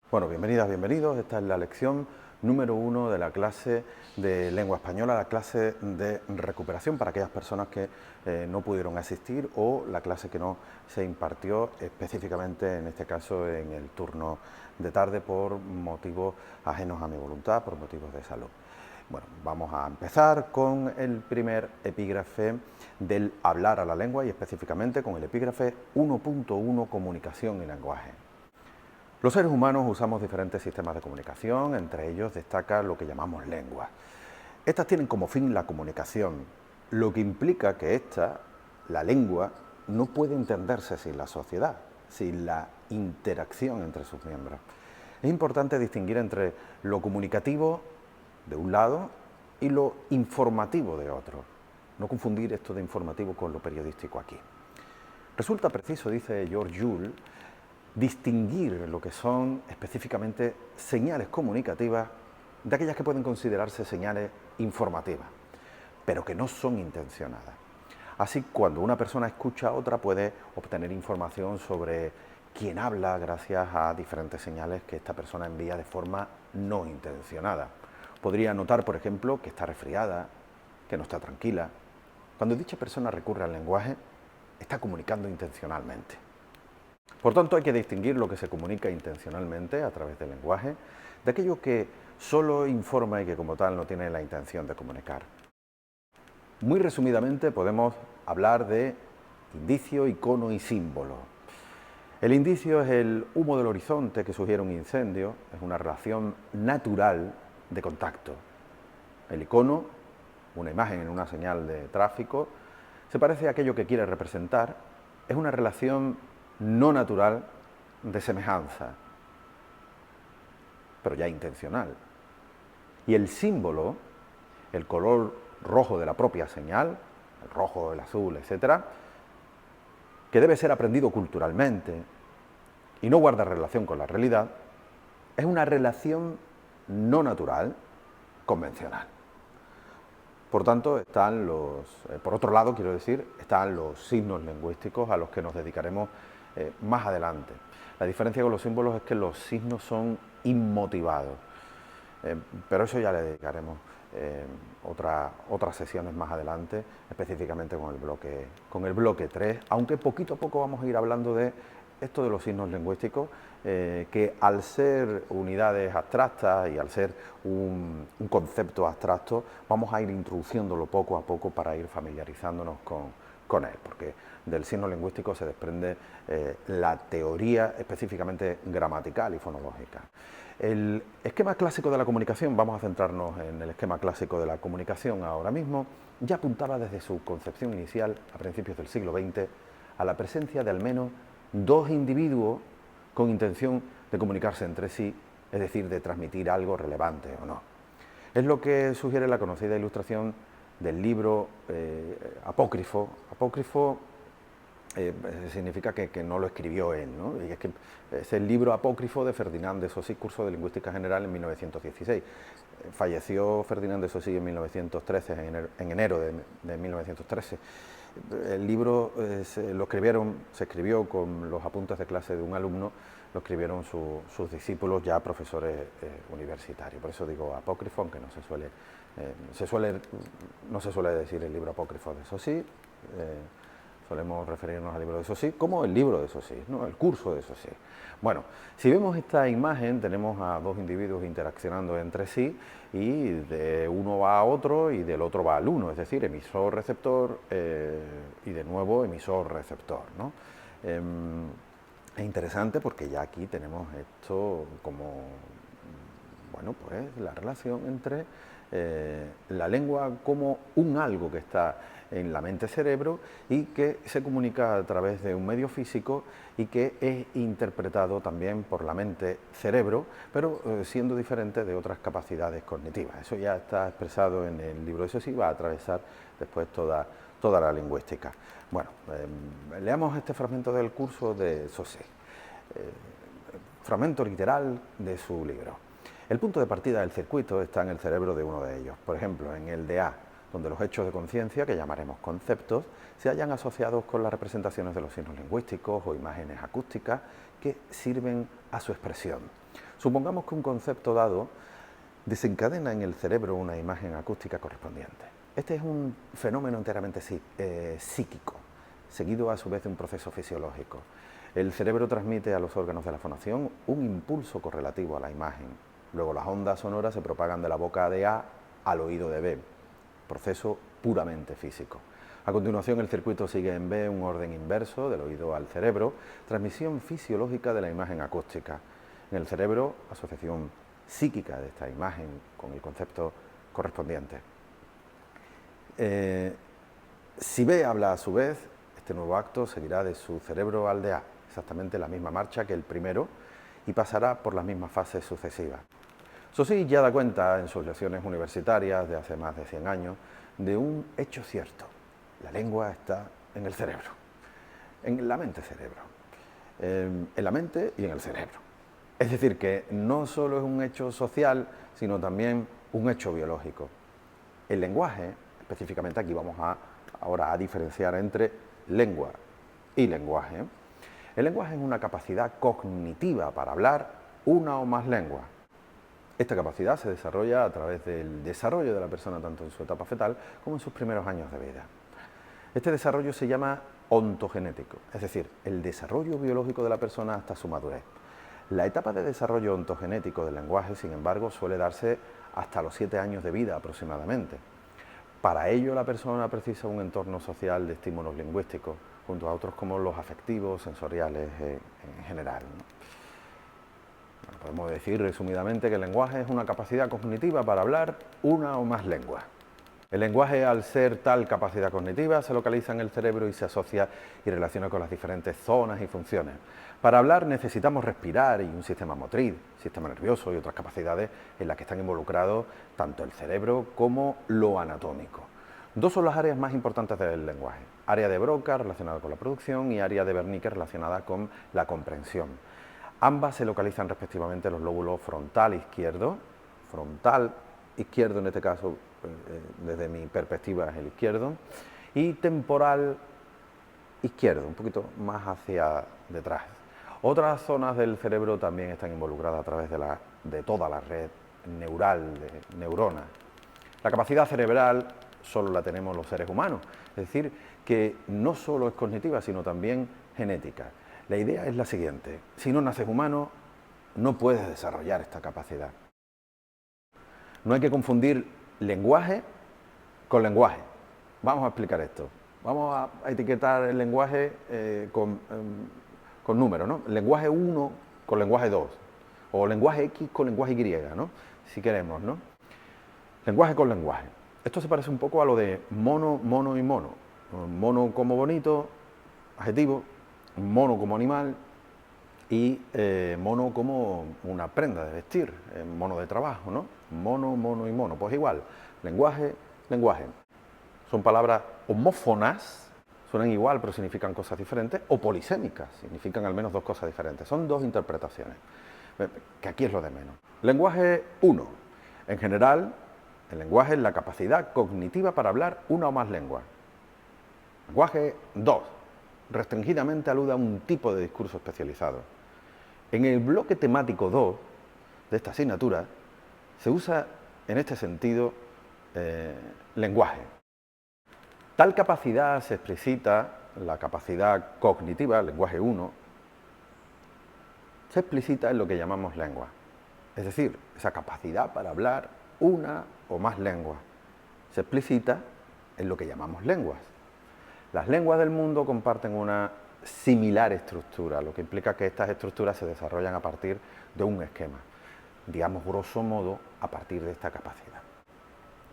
Bueno, bienvenidas, bienvenidos. Esta es la lección número 1 de la clase de lengua española, la clase de recuperación para aquellas personas que no pudieron asistir o la clase que no se impartió específicamente, en este caso, en el turno de tarde por motivos ajenos a mi voluntad, por motivos de salud. Bueno, vamos a empezar con el primer epígrafe del hablar a la lengua y específicamente con el epígrafe 1.1 comunicación y lenguaje. Los seres humanos usamos diferentes sistemas de comunicación, entre ellos destaca lo que llamamos lengua. Estas tienen como fin la comunicación, lo que implica que la lengua, no puede entenderse sin la sociedad, sin la interacción entre sus miembros. Es importante distinguir entre lo comunicativo de un lado y lo informativo de otro. No confundir esto de informativo con lo periodístico aquí. Resulta preciso, dice George Jules, distinguir lo que son específicamente señales comunicativas de aquellas que pueden considerarse señales informativas, pero que no son intencionadas. Así, cuando una persona escucha a otra, puede obtener información sobre quién habla gracias a diferentes señales que esta persona envía de forma no intencionada. Podría notar, por ejemplo, que está resfriada, que no está tranquila. Cuando dicha persona recurre al lenguaje, está comunicando intencionalmente. Por tanto, hay que distinguir lo que se comunica intencionalmente a través del lenguaje de aquello que solo informa y que como tal no tiene la intención de comunicar. Muy resumidamente podemos hablar de indicio, icono y símbolo. El indicio es el humo del horizonte que sugiere un incendio, es una relación natural de contacto. El icono, una imagen en una señal de tráfico, se parece a aquello que quiere representar, es una relación no natural de semejanza, pero ya intencional. Y el símbolo, el color rojo de la propia señal, el rojo, el azul, etc., que debe ser aprendido culturalmente y no guarda relación con la realidad, es una relación no natural, convencional. Por tanto, por otro lado, quiero decir, están los signos lingüísticos a los que nos dedicaremos más adelante. La diferencia con los símbolos es que los signos son inmotivados, pero eso ya le dedicaremos otras sesiones más adelante, específicamente con el bloque 3, aunque poquito a poco vamos a ir hablando de esto de los signos lingüísticos, que al ser unidades abstractas y al ser un concepto abstracto, vamos a ir introduciéndolo poco a poco para ir familiarizándonos con él, porque del signo lingüístico se desprende la teoría específicamente gramatical y fonológica. El esquema clásico de la comunicación, vamos a centrarnos en el esquema clásico de la comunicación ahora mismo, ya apuntaba desde su concepción inicial, a principios del siglo XX, a la presencia de al menos dos individuos con intención de comunicarse entre sí, es decir, de transmitir algo relevante o no. Es lo que sugiere la conocida ilustración del libro apócrifo. Apócrifo significa que no lo escribió él, ¿no? Y es el libro apócrifo de Ferdinand de Saussure, curso de Lingüística General en 1916. Falleció Ferdinand de Saussure en 1913, en enero de 1913. El libro se escribió con los apuntes de clase de un alumno, lo escribieron sus discípulos ya profesores universitarios. Por eso digo apócrifo, aunque no se suele decir el libro apócrifo de Saussure. Solemos referirnos al libro de Saussure como el libro de Saussure, ¿no? El curso de Saussure. Bueno, si vemos esta imagen, tenemos a dos individuos interaccionando entre sí y de uno va a otro y del otro va al uno, es decir, emisor-receptor y de nuevo emisor-receptor, ¿no? Es interesante porque ya aquí tenemos esto como, bueno, pues la relación entre la lengua como un algo que está en la mente-cerebro y que se comunica a través de un medio físico y que es interpretado también por la mente-cerebro, pero siendo diferente de otras capacidades cognitivas. Eso ya está expresado en el libro de Saussure, va a atravesar después toda la lingüística. Bueno, leamos este fragmento del curso de Saussure, fragmento literal de su libro. El punto de partida del circuito está en el cerebro de uno de ellos, por ejemplo, en el de A, donde los hechos de conciencia, que llamaremos conceptos, se hallan asociados con las representaciones de los signos lingüísticos o imágenes acústicas que sirven a su expresión. Supongamos que un concepto dado desencadena en el cerebro una imagen acústica correspondiente. Este es un fenómeno enteramente psíquico, seguido a su vez de un proceso fisiológico. El cerebro transmite a los órganos de la fonación un impulso correlativo a la imagen. Luego las ondas sonoras se propagan de la boca de A al oído de B, proceso puramente físico. A continuación el circuito sigue en B un orden inverso del oído al cerebro, transmisión fisiológica de la imagen acústica. En el cerebro, asociación psíquica de esta imagen con el concepto correspondiente. Si B habla a su vez, este nuevo acto seguirá de su cerebro al de A, exactamente la misma marcha que el primero, y pasará por las mismas fases sucesivas. Saussure ya da cuenta en sus lecciones universitarias de hace más de 100 años de un hecho cierto: la lengua está en el cerebro, en la mente-cerebro, en la mente y en el cerebro. Es decir, que no solo es un hecho social, sino también un hecho biológico. El lenguaje, específicamente aquí vamos ahora a diferenciar entre lengua y lenguaje. El lenguaje es una capacidad cognitiva para hablar una o más lenguas. Esta capacidad se desarrolla a través del desarrollo de la persona, tanto en su etapa fetal como en sus primeros años de vida. Este desarrollo se llama ontogenético, es decir, el desarrollo biológico de la persona hasta su madurez. La etapa de desarrollo ontogenético del lenguaje, sin embargo, suele darse hasta los 7 años de vida aproximadamente. Para ello, la persona precisa un entorno social de estímulos lingüísticos, junto a otros como los afectivos, sensoriales en general, ¿no? Bueno, podemos decir resumidamente que el lenguaje es una capacidad cognitiva para hablar una o más lenguas. El lenguaje, al ser tal capacidad cognitiva, se localiza en el cerebro y se asocia y relaciona con las diferentes zonas y funciones. Para hablar necesitamos respirar y un sistema motriz, sistema nervioso y otras capacidades en las que están involucrados tanto el cerebro como lo anatómico. Dos son las áreas más importantes del lenguaje: área de Broca relacionada con la producción y área de Wernicke relacionada con la comprensión. Ambas se localizan respectivamente en los lóbulos frontal izquierdo en este caso, desde mi perspectiva es el izquierdo, y temporal izquierdo, un poquito más hacia detrás. Otras zonas del cerebro también están involucradas a través de toda la red neural de neuronas. La capacidad cerebral solo la tenemos los seres humanos, es decir, que no solo es cognitiva, sino también genética. La idea es la siguiente: si no naces humano, no puedes desarrollar esta capacidad. No hay que confundir lenguaje con lenguaje. Vamos a explicar esto. Vamos a etiquetar el lenguaje con números, ¿no? Lenguaje 1 con lenguaje 2, o lenguaje X con lenguaje Y, ¿no? Si queremos, ¿no? Lenguaje con lenguaje. Esto se parece un poco a lo de mono, mono y mono. Mono como bonito, adjetivo, mono como animal y mono como una prenda de vestir, mono de trabajo, ¿no? Mono, mono y mono. Pues igual, lenguaje, lenguaje. Son palabras homófonas, suenan igual pero significan cosas diferentes, o polisémicas, significan al menos dos cosas diferentes. Son dos interpretaciones, que aquí es lo de menos. Lenguaje 1. En general, el lenguaje es la capacidad cognitiva para hablar una o más lenguas. Lenguaje 2. Restringidamente alude a un tipo de discurso especializado. En el bloque temático 2 de esta asignatura se usa en este sentido lenguaje. Tal capacidad se explicita, la capacidad cognitiva, lenguaje 1, se explicita en lo que llamamos lengua. Es decir, esa capacidad para hablar una o más lenguas se explicita en lo que llamamos lenguas. Las lenguas del mundo comparten una similar estructura, lo que implica que estas estructuras se desarrollan a partir de un esquema, digamos grosso modo a partir de esta capacidad.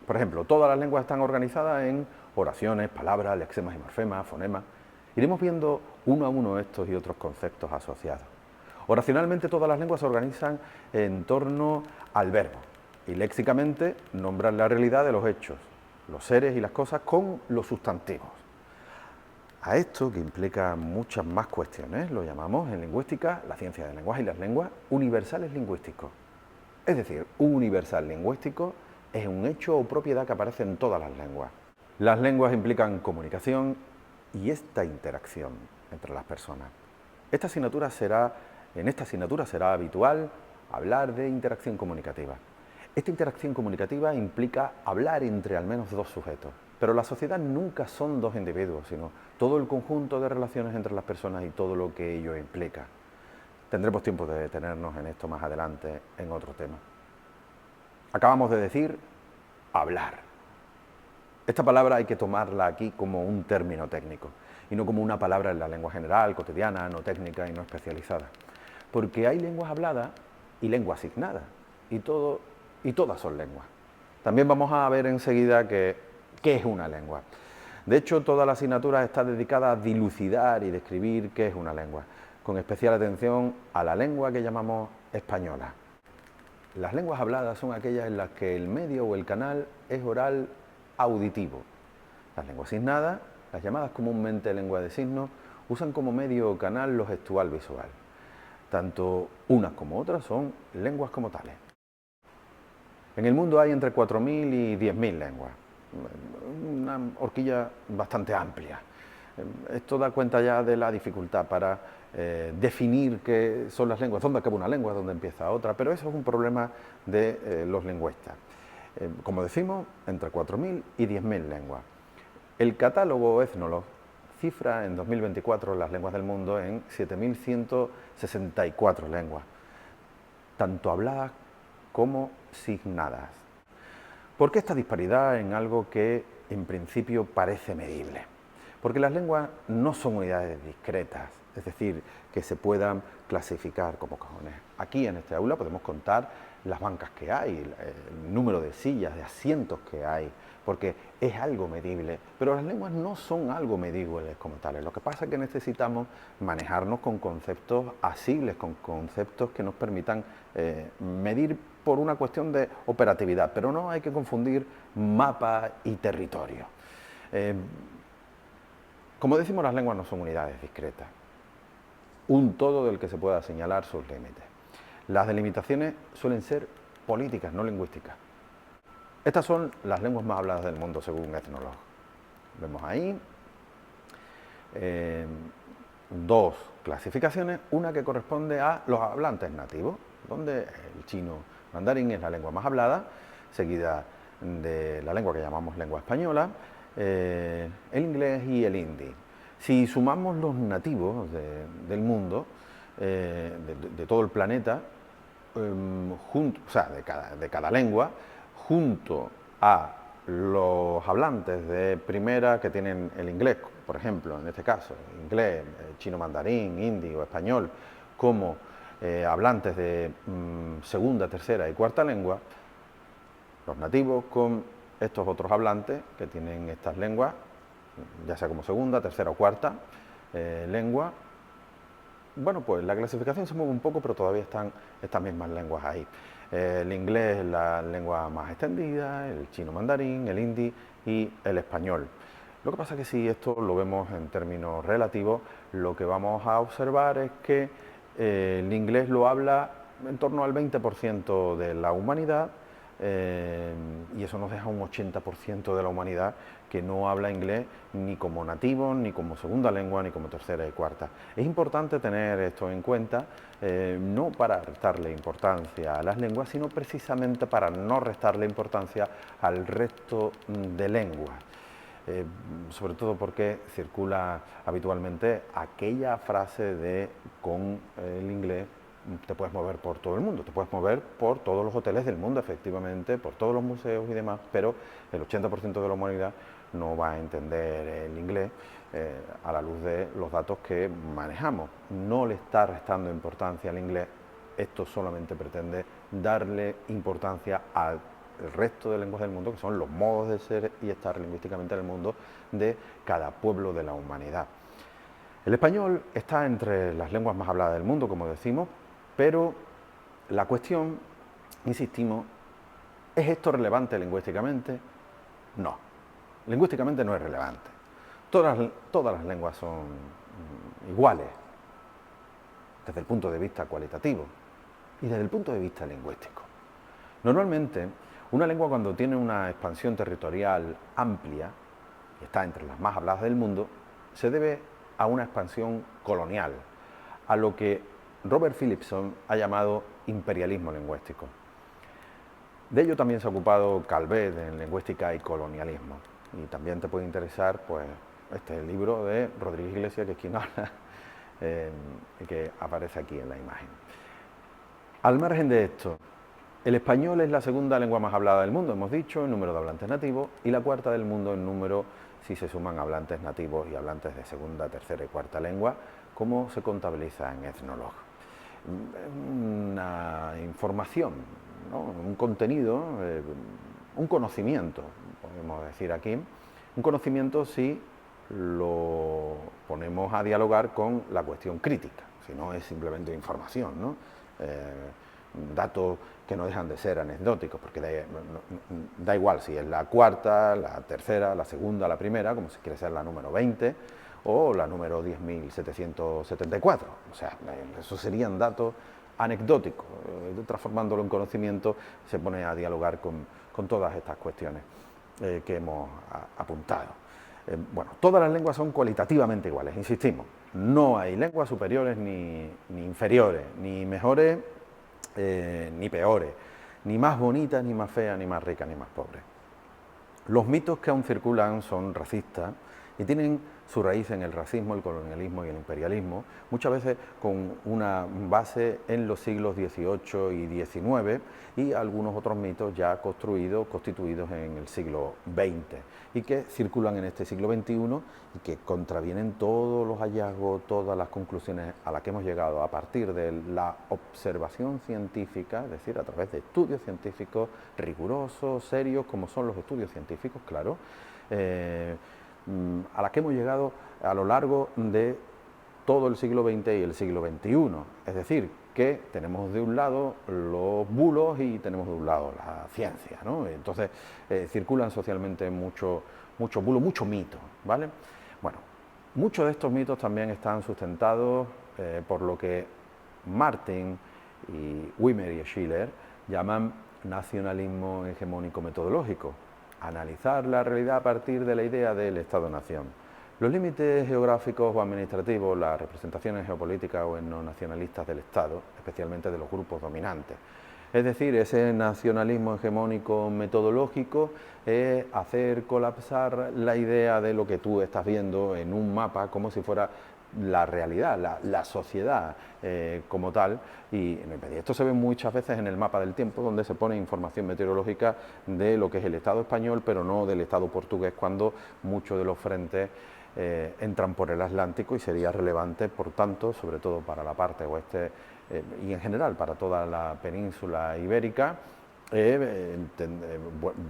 Por ejemplo, todas las lenguas están organizadas en oraciones, palabras, lexemas y morfemas, fonemas. Iremos viendo uno a uno estos y otros conceptos asociados. Oracionalmente todas las lenguas se organizan en torno al verbo y léxicamente nombran la realidad de los hechos, los seres y las cosas con los sustantivos. A esto, que implica muchas más cuestiones, lo llamamos en lingüística, la ciencia del lenguaje y las lenguas, universales lingüísticos. Es decir, un universal lingüístico es un hecho o propiedad que aparece en todas las lenguas. Las lenguas implican comunicación y esta interacción entre las personas. En esta asignatura será habitual hablar de interacción comunicativa. Esta interacción comunicativa implica hablar entre al menos dos sujetos, pero la sociedad nunca son dos individuos, sino todo el conjunto de relaciones entre las personas y todo lo que ello implica. Tendremos tiempo de detenernos en esto más adelante en otro tema. Acabamos de decir hablar. Esta palabra hay que tomarla aquí como un término técnico y no como una palabra en la lengua general, cotidiana, no técnica y no especializada. Porque hay lenguas habladas y lenguas asignadas y todas son lenguas. También vamos a ver enseguida qué es una lengua. De hecho, toda la asignatura está dedicada a dilucidar y describir qué es una lengua, con especial atención a la lengua que llamamos española. Las lenguas habladas son aquellas en las que el medio o el canal es oral auditivo. Las lenguas asignadas, las llamadas comúnmente lengua de signos, usan como medio o canal lo gestual visual. Tanto unas como otras son lenguas como tales. En el mundo hay entre 4.000 y 10.000 lenguas, una horquilla bastante amplia. Esto da cuenta ya de la dificultad para definir qué son las lenguas, dónde acaba una lengua, dónde empieza otra, pero eso es un problema de los lingüistas. Como decimos, entre 4.000 y 10.000 lenguas. El catálogo Ethnologue cifra en 2024 las lenguas del mundo en 7.164 lenguas, tanto habladas como signadas. ¿Por qué esta disparidad en algo que en principio parece medible? Porque las lenguas no son unidades discretas, es decir, que se puedan clasificar como cajones. Aquí en este aula podemos contar las bancas que hay, el número de sillas, de asientos que hay, porque es algo medible, pero las lenguas no son algo medible como tales. Lo que pasa es que necesitamos manejarnos con conceptos asibles, con conceptos que nos permitan medir por una cuestión de operatividad, pero no hay que confundir mapa y territorio. Como decimos, las lenguas no son unidades discretas, un todo del que se pueda señalar sus límites. Las delimitaciones suelen ser políticas, no lingüísticas. Estas son las lenguas más habladas del mundo según Ethnologue. Vemos ahí dos clasificaciones, una que corresponde a los hablantes nativos, donde el chino mandarín es la lengua más hablada, seguida de la lengua que llamamos lengua española, el inglés y el hindi. Si sumamos los nativos del mundo, de todo el planeta, o sea, de cada lengua, junto a los hablantes de primera que tienen el inglés, por ejemplo, en este caso, inglés, chino mandarín, hindi o español, como hablantes de segunda, tercera y cuarta lengua, los nativos con estos otros hablantes que tienen estas lenguas, ya sea como segunda, tercera o cuarta lengua. Bueno, pues la clasificación se mueve un poco, pero todavía están estas mismas lenguas ahí. El inglés es la lengua más extendida, el chino mandarín, el hindi y el español. Lo que pasa es que si esto lo vemos en términos relativos, lo que vamos a observar es que el inglés lo habla en torno al 20% de la humanidad, y eso nos deja un 80% de la humanidad que no habla inglés ni como nativo, ni como segunda lengua, ni como tercera y cuarta. Es importante tener esto en cuenta, no para restarle importancia a las lenguas, sino precisamente para no restarle importancia al resto de lenguas. Sobre todo porque circula habitualmente aquella frase de con el inglés te puedes mover por todo el mundo, te puedes mover por todos los hoteles del mundo, efectivamente, por todos los museos y demás, pero el 80% de la humanidad no va a entender el inglés a la luz de los datos que manejamos. No le está restando importancia al inglés, esto solamente pretende darle importancia al resto de lenguas del mundo, que son los modos de ser y estar lingüísticamente en el mundo de cada pueblo de la humanidad. El español está entre las lenguas más habladas del mundo, como decimos, pero la cuestión, insistimos, ¿es esto relevante lingüísticamente? No, lingüísticamente no es relevante. Todas las lenguas son iguales desde el punto de vista cualitativo y desde el punto de vista lingüístico. Normalmente, una lengua cuando tiene una expansión territorial amplia, y está entre las más habladas del mundo, se debe a una expansión colonial, a lo que Robert Phillipson ha llamado imperialismo lingüístico. De ello también se ha ocupado Calvet en Lingüística y Colonialismo. Y también te puede interesar pues, este libro de Rodríguez Iglesias, que es quien habla, que aparece aquí en la imagen. Al margen de esto, el español es la segunda lengua más hablada del mundo, hemos dicho, en número de hablantes nativos, y la cuarta del mundo en número, si se suman hablantes nativos y hablantes de segunda, tercera y cuarta lengua, como se contabiliza en Ethnologue. Una información, ¿no? Un contenido, un conocimiento, podemos decir aquí, un conocimiento si lo ponemos a dialogar con la cuestión crítica, si no es simplemente información, ¿no? Datos que no dejan de ser anecdóticos, porque da igual si es la cuarta, la tercera, la segunda, la primera, como si quiere ser la número 20 o la número 10.774. O sea, esos serían datos anecdóticos. Transformándolo en conocimiento se pone a dialogar con todas estas cuestiones que hemos apuntado. Bueno, todas las lenguas son cualitativamente iguales, insistimos. No hay lenguas superiores ni inferiores, ni mejores ni peores, ni más bonitas, ni más feas, ni más ricas, ni más pobres. Los mitos que aún circulan son racistas y tienen su raíz en el racismo, el colonialismo y el imperialismo, muchas veces con una base en los siglos XVIII y XIX y algunos otros mitos ya constituidos en el siglo XX y que circulan en este siglo XXI y que contravienen todos los hallazgos, todas las conclusiones a las que hemos llegado a partir de la observación científica, es decir, a través de estudios científicos rigurosos, serios, como son los estudios científicos, claro, a la que hemos llegado a lo largo de todo el siglo XX y el siglo XXI. Es decir, que tenemos de un lado los bulos y tenemos de un lado la ciencia, ¿no? Entonces circulan socialmente mucho bulo, mucho mito, ¿vale? Bueno, muchos de estos mitos también están sustentados por lo que Martin y Wimmer y Schiller llaman nacionalismo hegemónico metodológico. Analizar la realidad a partir de la idea del Estado-nación. Los límites geográficos o administrativos, las representaciones geopolíticas o etnonacionalistas del Estado, especialmente de los grupos dominantes. Es decir, ese nacionalismo hegemónico metodológico es hacer colapsar la idea de lo que tú estás viendo en un mapa como si fuera la realidad, la sociedad como tal, y esto se ve muchas veces en el mapa del tiempo, donde se pone información meteorológica de lo que es el Estado español, pero no del Estado portugués, cuando muchos de los frentes entran por el Atlántico y sería relevante, por tanto, sobre todo para la parte oeste y en general para toda la península ibérica,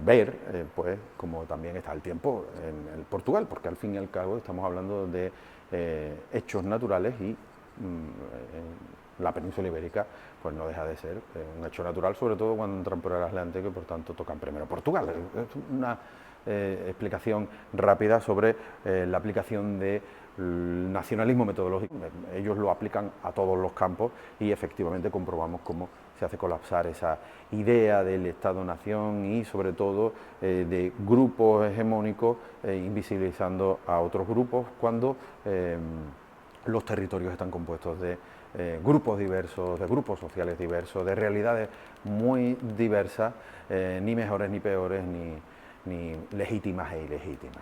ver pues cómo también está el tiempo en el Portugal, porque al fin y al cabo estamos hablando de hechos naturales y la península ibérica pues no deja de ser un hecho natural, sobre todo cuando entran por el Atlántico y por tanto tocan primero Portugal. Es una explicación rápida sobre la aplicación del nacionalismo metodológico. Ellos lo aplican a todos los campos y efectivamente comprobamos cómo se hace colapsar esa idea del Estado-nación y sobre todo de grupos hegemónicos invisibilizando a otros grupos cuando los territorios están compuestos de grupos diversos, de grupos sociales diversos, de realidades muy diversas, ni mejores ni peores, ni legítimas e ilegítimas.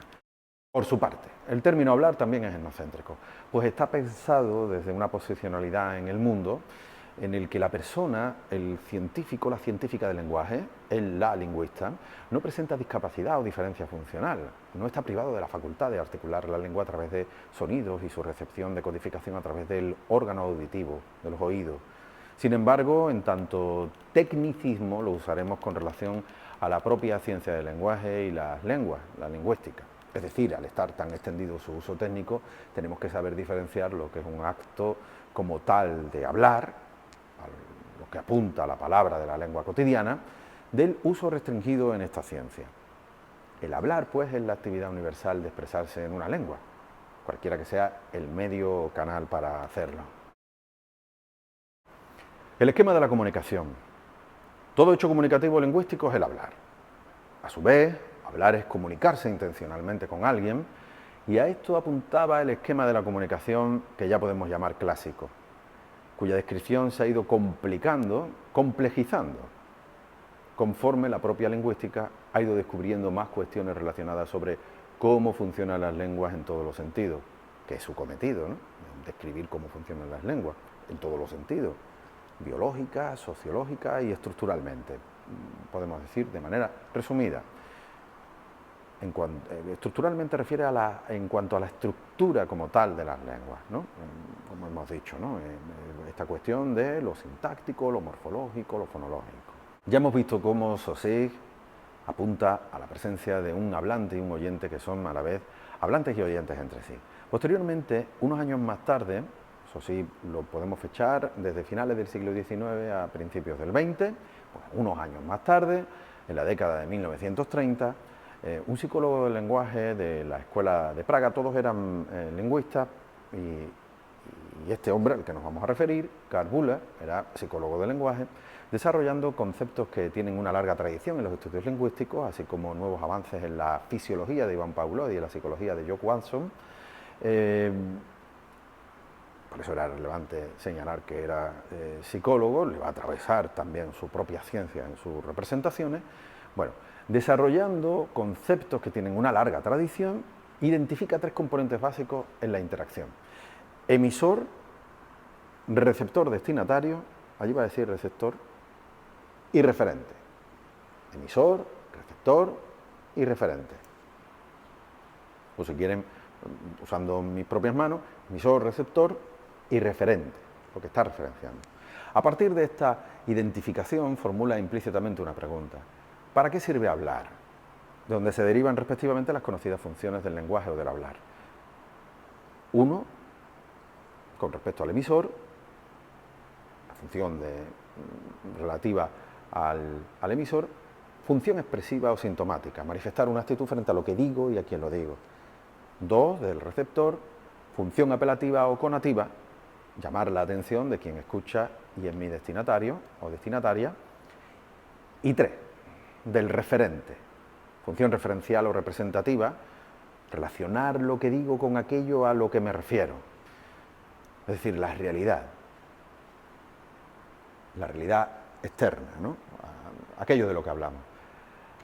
Por su parte, el término hablar también es etnocéntrico, pues está pensado desde una posicionalidad en el mundo en el que la persona, el científico, la científica del lenguaje, la lingüista, no presenta discapacidad o diferencia funcional, no está privado de la facultad de articular la lengua a través de sonidos y su recepción de codificación a través del órgano auditivo, de los oídos. Sin embargo, en tanto tecnicismo lo usaremos con relación a la propia ciencia del lenguaje y las lenguas, la lingüística. Es decir, al estar tan extendido su uso técnico, tenemos que saber diferenciar lo que es un acto como tal de hablar, lo que apunta a la palabra de la lengua cotidiana, del uso restringido en esta ciencia. El hablar, pues, es la actividad universal de expresarse en una lengua, cualquiera que sea el medio o canal para hacerlo. El esquema de la comunicación. Todo hecho comunicativo lingüístico es el hablar. A su vez, hablar es comunicarse intencionalmente con alguien, y a esto apuntaba el esquema de la comunicación que ya podemos llamar clásico. cuya descripción se ha ido complejizando, conforme la propia lingüística ha ido descubriendo más cuestiones relacionadas sobre cómo funcionan las lenguas en todos los sentidos, que es su cometido, ¿no? Describir cómo funcionan las lenguas en todos los sentidos, biológica, sociológica y estructuralmente, podemos decir de manera resumida. Estructuralmente refiere en cuanto a la estructura como tal de las lenguas, ¿no? Como hemos dicho, ¿no? Esta cuestión de lo sintáctico, lo morfológico, lo fonológico. Ya hemos visto cómo Saussure apunta a la presencia de un hablante y un oyente que son a la vez hablantes y oyentes entre sí. Posteriormente, unos años más tarde, Saussure lo podemos fechar desde finales del siglo XIX a principios del XX, pues unos años más tarde, en la década de 1930, un psicólogo del lenguaje de la Escuela de Praga, todos eran lingüistas, y este hombre al que nos vamos a referir, Karl Bühler, era psicólogo del lenguaje, desarrollando conceptos que tienen una larga tradición en los estudios lingüísticos, así como nuevos avances en la fisiología de Ivan Pavlov y en la psicología de Jock Watson. Por eso era relevante señalar que era psicólogo, le va a atravesar también su propia ciencia en sus representaciones. Bueno, desarrollando conceptos que tienen una larga tradición, identifica tres componentes básicos en la interacción: emisor, receptor destinatario, allí va a decir receptor, y referente. Emisor, receptor y referente. O si quieren, usando mis propias manos, emisor, receptor y referente, lo que está referenciando. A partir de esta identificación formula implícitamente una pregunta: ¿para qué sirve hablar? De donde se derivan respectivamente las conocidas funciones del lenguaje o del hablar. Uno, con respecto al emisor, la función relativa al emisor, función expresiva o sintomática, manifestar una actitud frente a lo que digo y a quien lo digo. Dos, del receptor, función apelativa o conativa, llamar la atención de quien escucha y es mi destinatario o destinataria. Y tres, del referente, función referencial o representativa, relacionar lo que digo con aquello a lo que me refiero, es decir, la realidad externa, ¿no? Aquello de lo que hablamos.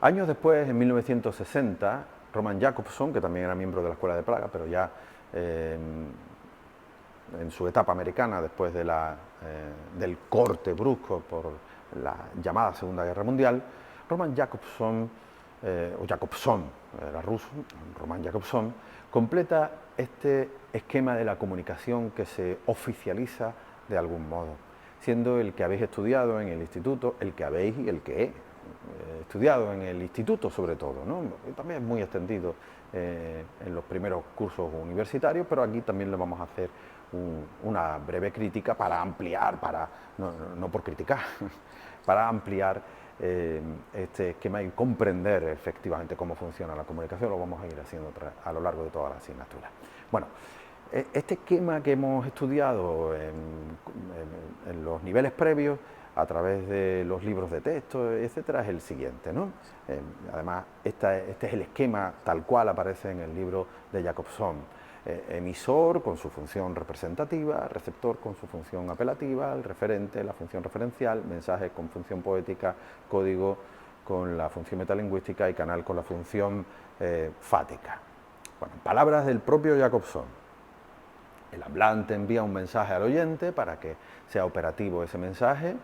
Años después, en 1960, Roman Jakobson, que también era miembro de la Escuela de Praga, pero ya en su etapa americana, después de del corte brusco por la llamada Segunda Guerra Mundial, Roman Jakobson, o Jakobson, era ruso, Roman Jakobson, completa este esquema de la comunicación que se oficializa de algún modo, siendo el que habéis estudiado en el instituto, el que habéis y el que he estudiado en el instituto sobre todo, ¿no? También es muy extendido en los primeros cursos universitarios, pero aquí también le vamos a hacer una breve crítica para ampliar, no por criticar, para ampliar este esquema y comprender efectivamente cómo funciona la comunicación. Lo vamos a ir haciendo a lo largo de toda la asignatura. Bueno, este esquema que hemos estudiado en los niveles previos, a través de los libros de texto, etcétera, es el siguiente, ¿no? Además, este es el esquema tal cual aparece en el libro de Jakobson. Emisor con su función representativa, receptor con su función apelativa, el referente, la función referencial, mensaje con función poética, código con la función metalingüística y canal con la función fática. Bueno, palabras del propio Jakobson. El hablante envía un mensaje al oyente. Para que sea operativo ese mensaje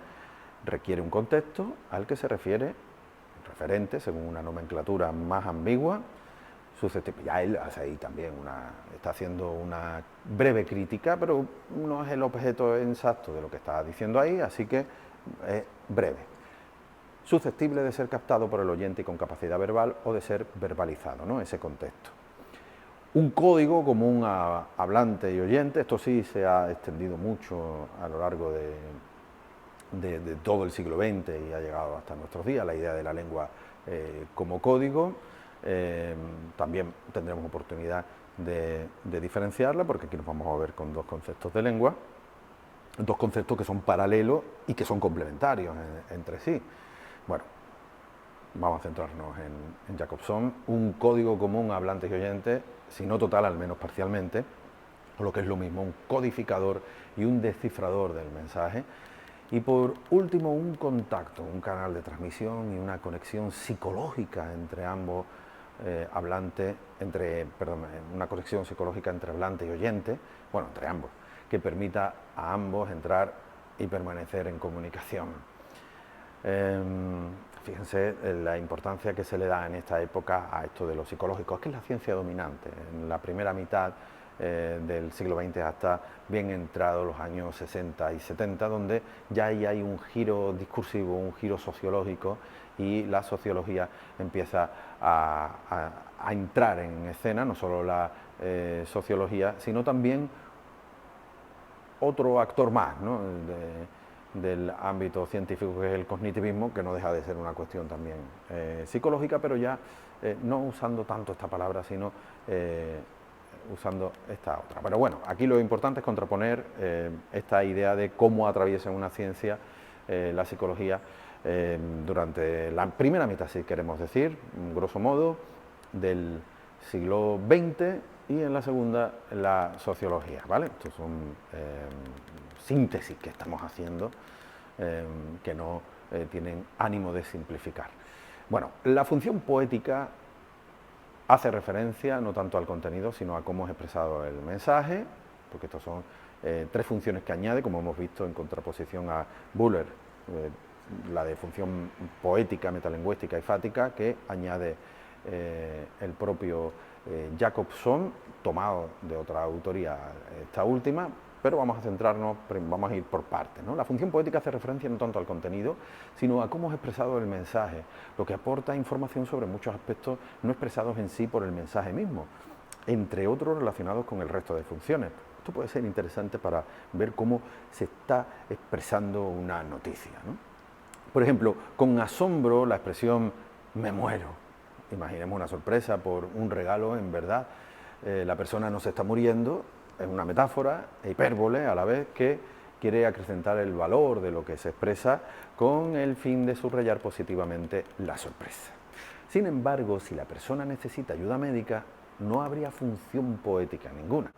requiere un contexto al que se refiere el referente, según una nomenclatura más ambigua, susceptible. Ya él hace ahí también está haciendo una breve crítica, pero no es el objeto exacto de lo que está diciendo ahí, así que es breve. Susceptible de ser captado por el oyente y con capacidad verbal o de ser verbalizado, ¿no? Ese contexto. Un código común a hablante y oyente, esto sí se ha extendido mucho a lo largo de todo el siglo XX y ha llegado hasta nuestros días, la idea de la lengua como código. También tendremos oportunidad de diferenciarla, porque aquí nos vamos a ver con dos conceptos de lengua, dos conceptos que son paralelos y que son complementarios entre sí. Bueno, vamos a centrarnos en Jakobson. Un código común a hablantes y oyentes, si no total, al menos parcialmente, o lo que es lo mismo, un codificador y un descifrador del mensaje. Y por último, un contacto, un canal de transmisión y una conexión psicológica entre ambos hablantes, una conexión psicológica entre hablante y oyente, bueno, entre ambos, que permita a ambos entrar y permanecer en comunicación. Fíjense la importancia que se le da en esta época a esto de lo psicológico, es que es la ciencia dominante. En la primera mitad del siglo XX hasta bien entrados los años 60 y 70, donde ya ahí hay un giro discursivo, un giro sociológico, y la sociología empieza a entrar en escena, no solo la sociología, sino también otro actor más, ¿no? Del ámbito científico, que es el cognitivismo, que no deja de ser una cuestión también psicológica, pero ya no usando tanto esta palabra, sino usando esta otra. Pero bueno, aquí lo importante es contraponer esta idea de cómo atraviesa una ciencia la psicología durante la primera mitad, si queremos decir, grosso modo, del siglo XX, y en la segunda la sociología, ¿vale? Estos son síntesis que estamos haciendo que no tienen ánimo de simplificar. Bueno, la función poética hace referencia no tanto al contenido, sino a cómo es expresado el mensaje, porque estas son tres funciones que añade, como hemos visto, en contraposición a Buller, la de función poética, metalingüística y fática, que añade el propio Jacobson, tomado de otra autoría esta última, pero vamos a centrarnos, vamos a ir por partes, ¿no? La función poética hace referencia no tanto al contenido, sino a cómo es expresado el mensaje, lo que aporta información sobre muchos aspectos no expresados en sí por el mensaje mismo, entre otros relacionados con el resto de funciones. Esto puede ser interesante para ver cómo se está expresando una noticia, ¿no? Por ejemplo, con asombro, la expresión "me muero". Imaginemos una sorpresa por un regalo, en verdad. La persona no se está muriendo, es una metáfora, hipérbole a la vez, que quiere acrecentar el valor de lo que se expresa con el fin de subrayar positivamente la sorpresa. Sin embargo, si la persona necesita ayuda médica, no habría función poética ninguna.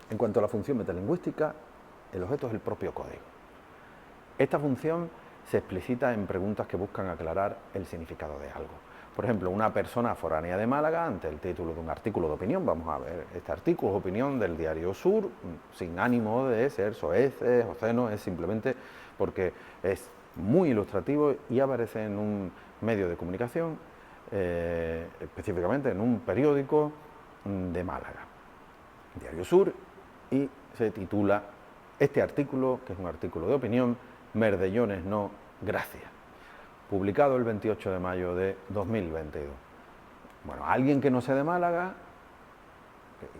En cuanto a la función metalingüística, el objeto es el propio código. Esta función se explicita en preguntas que buscan aclarar el significado de algo. Por ejemplo, una persona foránea de Málaga, ante el título de un artículo de opinión, vamos a ver, este artículo es opinión del diario Sur, sin ánimo de ser soeces o cenos, es simplemente porque es muy ilustrativo y aparece en un medio de comunicación, específicamente en un periódico de Málaga, Diario Sur, y se titula este artículo, que es un artículo de opinión, "Merdellones no, gracias", publicado el 28 de mayo de 2022. Bueno, alguien que no sea de Málaga,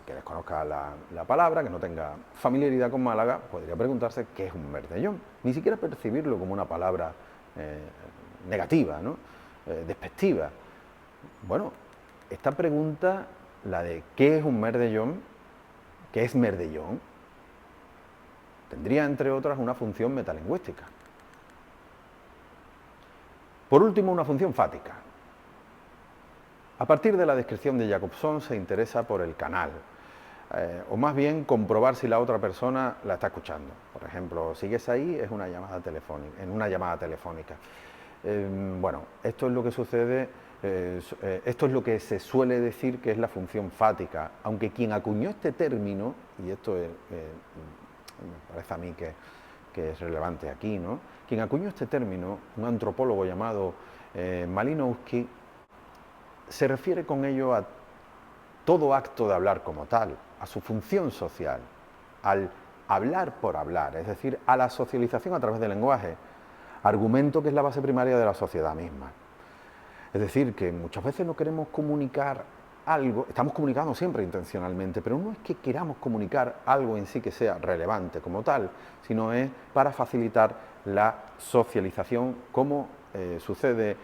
que desconozca la palabra, que no tenga familiaridad con Málaga, podría preguntarse qué es un merdellón. Ni siquiera percibirlo como una palabra negativa, ¿no? Despectiva. Bueno, esta pregunta, la de ¿qué es un merdellón? ¿Qué es merdellón? Tendría, entre otras, una función metalingüística. Por último, una función fática. A partir de la descripción de Jacobson se interesa por el canal, o más bien comprobar si la otra persona la está escuchando. Por ejemplo, sigues ahí, es una llamada telefónica, en una llamada telefónica. Bueno, esto es lo que sucede, esto es lo que se suele decir que es la función fática, aunque quien acuñó este término, y esto me parece a mí que es relevante aquí, ¿no? Quien acuñó este término, un antropólogo llamado Malinowski, se refiere con ello a todo acto de hablar como tal, a su función social, al hablar por hablar, es decir, a la socialización a través del lenguaje, argumento que es la base primaria de la sociedad misma. Es decir, que muchas veces no queremos comunicar algo, estamos comunicando siempre intencionalmente, pero no es que queramos comunicar algo en sí que sea relevante como tal, sino es para facilitar la socialización, como sucede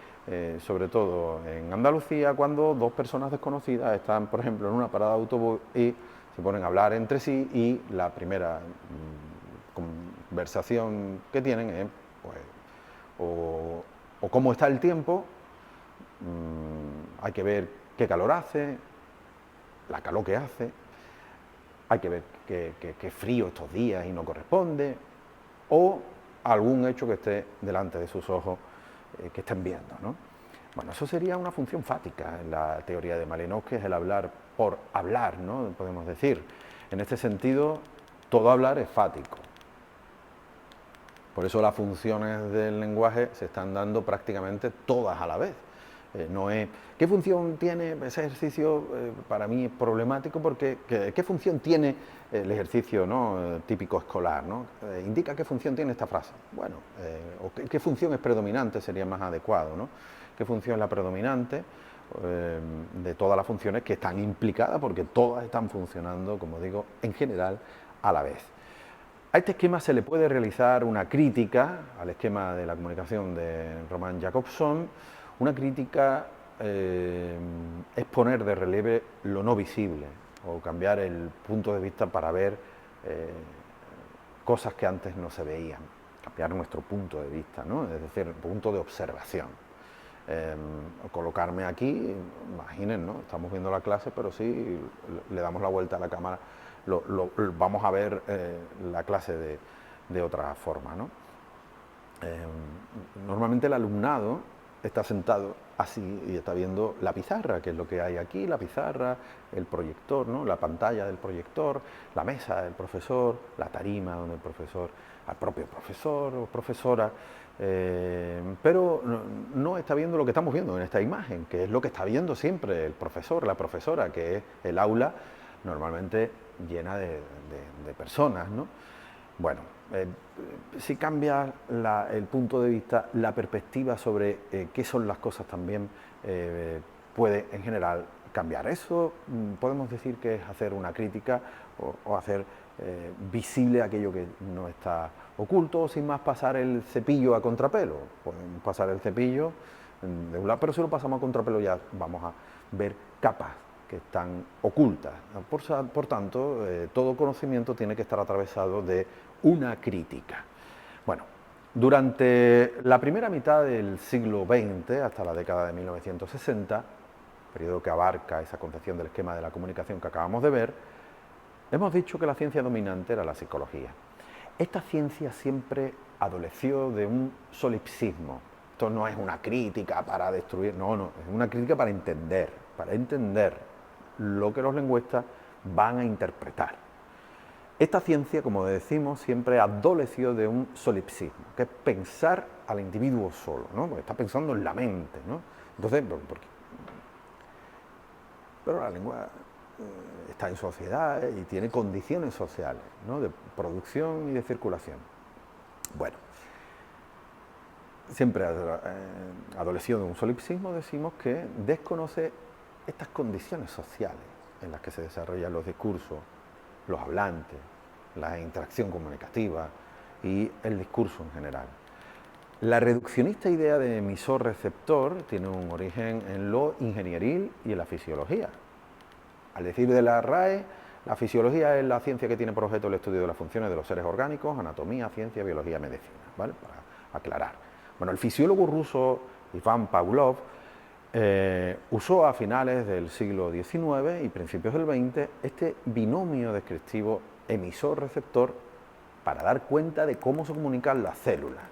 sobre todo en Andalucía, cuando dos personas desconocidas están, por ejemplo, en una parada de autobús y se ponen a hablar entre sí, y la primera conversación que tienen es pues, o cómo está el tiempo, hay que ver qué calor hace, la calor que hace, hay que ver que frío estos días y no corresponde, o algún hecho que esté delante de sus ojos que estén viendo, ¿no? Bueno, eso sería una función fática en la teoría de Malinowski, es el hablar por hablar, ¿no? Podemos decir. En este sentido, todo hablar es fático. Por eso las funciones del lenguaje se están dando prácticamente todas a la vez. No es, ¿qué función tiene ese ejercicio? Para mí es problemático porque ¿qué función tiene el ejercicio, ¿no? Típico escolar, ¿no? Indica qué función tiene esta frase. Bueno, o qué función es predominante sería más adecuado, ¿no? ¿Qué función es la predominante de todas las funciones que están implicadas? Porque todas están funcionando, como digo, en general a la vez. A este esquema se le puede realizar una crítica, al esquema de la comunicación de Roman Jakobson. Una crítica es poner de relieve lo no visible o cambiar el punto de vista para ver cosas que antes no se veían, cambiar nuestro punto de vista, ¿no? Es decir, punto de observación. Colocarme aquí, imaginen, ¿no? Estamos viendo la clase, pero sí le damos la vuelta a la cámara, vamos a ver la clase de otra forma, ¿no? Normalmente el alumnado está sentado así y está viendo la pizarra, que es lo que hay aquí, la pizarra, el proyector, ¿no? La pantalla del proyector, la mesa del profesor, la tarima donde el profesor, al propio profesor o profesora, pero no está viendo lo que estamos viendo en esta imagen, que es lo que está viendo siempre el profesor, la profesora, que es el aula normalmente llena de personas, ¿no? Bueno, si cambia el punto de vista, la perspectiva sobre qué son las cosas también puede en general cambiar. Eso podemos decir que es hacer una crítica o hacer visible aquello que no está oculto, o sin más pasar el cepillo a contrapelo. Podemos pasar el cepillo de un lado, pero si lo pasamos a contrapelo ya vamos a ver capas que están ocultas. Por tanto, todo conocimiento tiene que estar atravesado de una crítica. Bueno, durante la primera mitad del siglo XX, hasta la década de 1960, periodo que abarca esa concepción del esquema de la comunicación que acabamos de ver, hemos dicho que la ciencia dominante era la psicología. Esta ciencia siempre adoleció de un solipsismo. Esto no es una crítica para destruir, no, es una crítica para entender lo que los lingüistas van a interpretar. Esta ciencia, como decimos, siempre adoleció de un solipsismo, que es pensar al individuo solo, ¿no? Porque está pensando en la mente, ¿no? Entonces, pero la lengua está en sociedad y tiene condiciones sociales, ¿no? De producción y de circulación. Bueno, siempre adoleció de un solipsismo, decimos que desconoce estas condiciones sociales en las que se desarrollan los discursos, los hablantes, la interacción comunicativa y el discurso en general. La reduccionista idea de emisor-receptor tiene un origen en lo ingenieril y en la fisiología. Al decir de la RAE, la fisiología es la ciencia que tiene por objeto el estudio de las funciones de los seres orgánicos, anatomía, ciencia, biología, medicina, ¿vale? Para aclarar. Bueno, el fisiólogo ruso Ivan Pavlov usó a finales del siglo XIX y principios del XX este binomio descriptivo emisor-receptor para dar cuenta de cómo se comunican las células.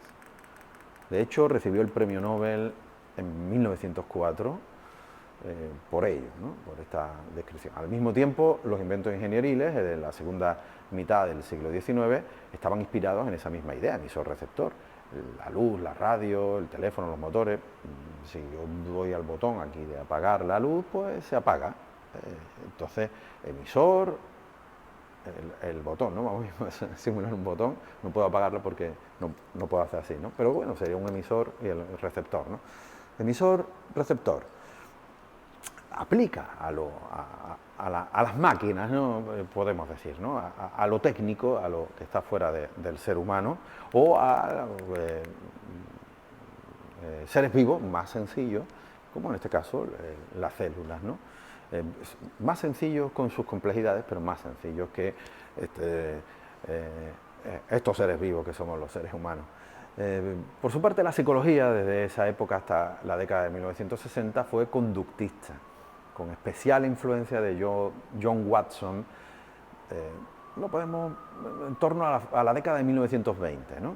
De hecho, recibió el premio Nobel en 1904 por ello, ¿no? Por esta descripción. Al mismo tiempo, los inventos ingenieriles de la segunda mitad del siglo XIX estaban inspirados en esa misma idea, emisor-receptor. La luz, la radio, el teléfono, los motores. Si yo doy al botón aquí de apagar la luz, pues se apaga. Entonces, emisor, el botón, ¿no? Vamos a simular un botón, no puedo apagarlo porque no puedo hacer así, ¿no? Pero bueno, sería un emisor y el receptor, ¿no? Emisor, receptor. Aplica a las máquinas, ¿no? Podemos decir, ¿no? A lo técnico, a lo que está fuera del ser humano, o a seres vivos más sencillos, como en este caso las células, ¿no? Más sencillos con sus complejidades, pero más sencillos que estos seres vivos que somos los seres humanos. Por su parte, la psicología, desde esa época hasta la década de 1960, fue conductista, con especial influencia de John Watson, lo podemos en torno a la década de 1920, ¿no?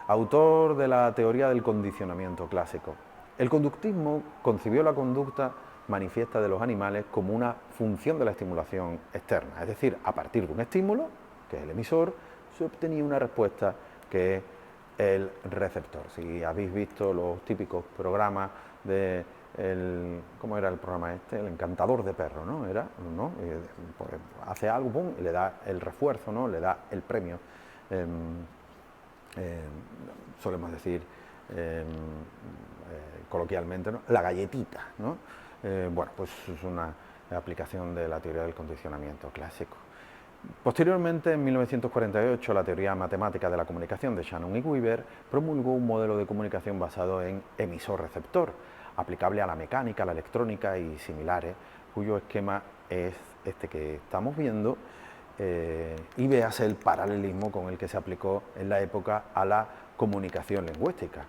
Autor de la teoría del condicionamiento clásico. El conductismo concibió la conducta manifiesta de los animales como una función de la estimulación externa, es decir, a partir de un estímulo, que es el emisor, se obtenía una respuesta que es el receptor. Si habéis visto los típicos programas de ¿cómo era el programa este? El encantador de perros, ¿no? Era, ¿no? Pues hace algo, pum, y le da el refuerzo, ¿no? Le da el premio. Solemos decir coloquialmente, ¿no? La galletita, ¿no? Bueno, pues es una aplicación de la teoría del condicionamiento clásico. Posteriormente, en 1948, la teoría matemática de la comunicación de Shannon y Weaver promulgó un modelo de comunicación basado en emisor-receptor, aplicable a la mecánica, la electrónica y similares, cuyo esquema es este que estamos viendo, y véase el paralelismo con el que se aplicó en la época a la comunicación lingüística.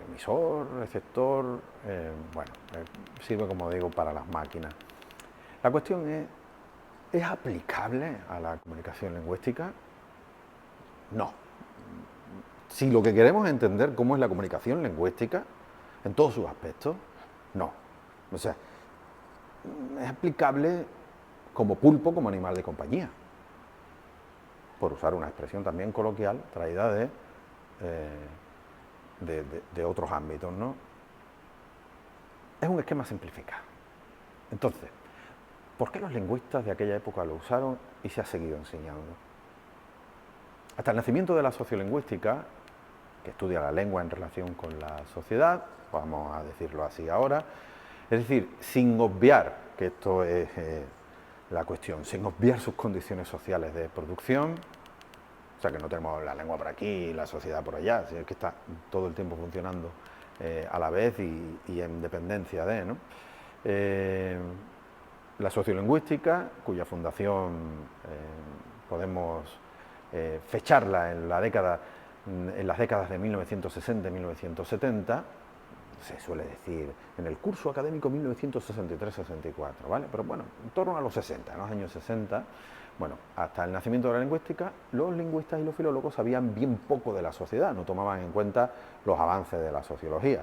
Emisor, receptor, bueno, sirve, como digo, para las máquinas. La cuestión ¿es aplicable a la comunicación lingüística? No. Si lo que queremos es entender cómo es la comunicación lingüística, en todos sus aspectos, no. O sea, es aplicable como pulpo, como animal de compañía, por usar una expresión también coloquial traída de otros ámbitos, ¿no? Es un esquema simplificado. Entonces, ¿por qué los lingüistas de aquella época lo usaron y se ha seguido enseñando? Hasta el nacimiento de la sociolingüística, que estudia la lengua en relación con la sociedad, vamos a decirlo así ahora, es decir, sin obviar, que esto es la cuestión, sin obviar sus condiciones sociales de producción, o sea que no tenemos la lengua por aquí y la sociedad por allá, sino que está todo el tiempo funcionando a la vez y en dependencia de, ¿no? La sociolingüística, cuya fundación podemos fecharla en las décadas de 1960 y 1970, se suele decir en el curso académico 1963-64, ¿vale? Pero bueno, en torno a los 60, en los años 60, bueno, hasta el nacimiento de la lingüística, los lingüistas y los filólogos sabían bien poco de la sociedad, no tomaban en cuenta los avances de la sociología.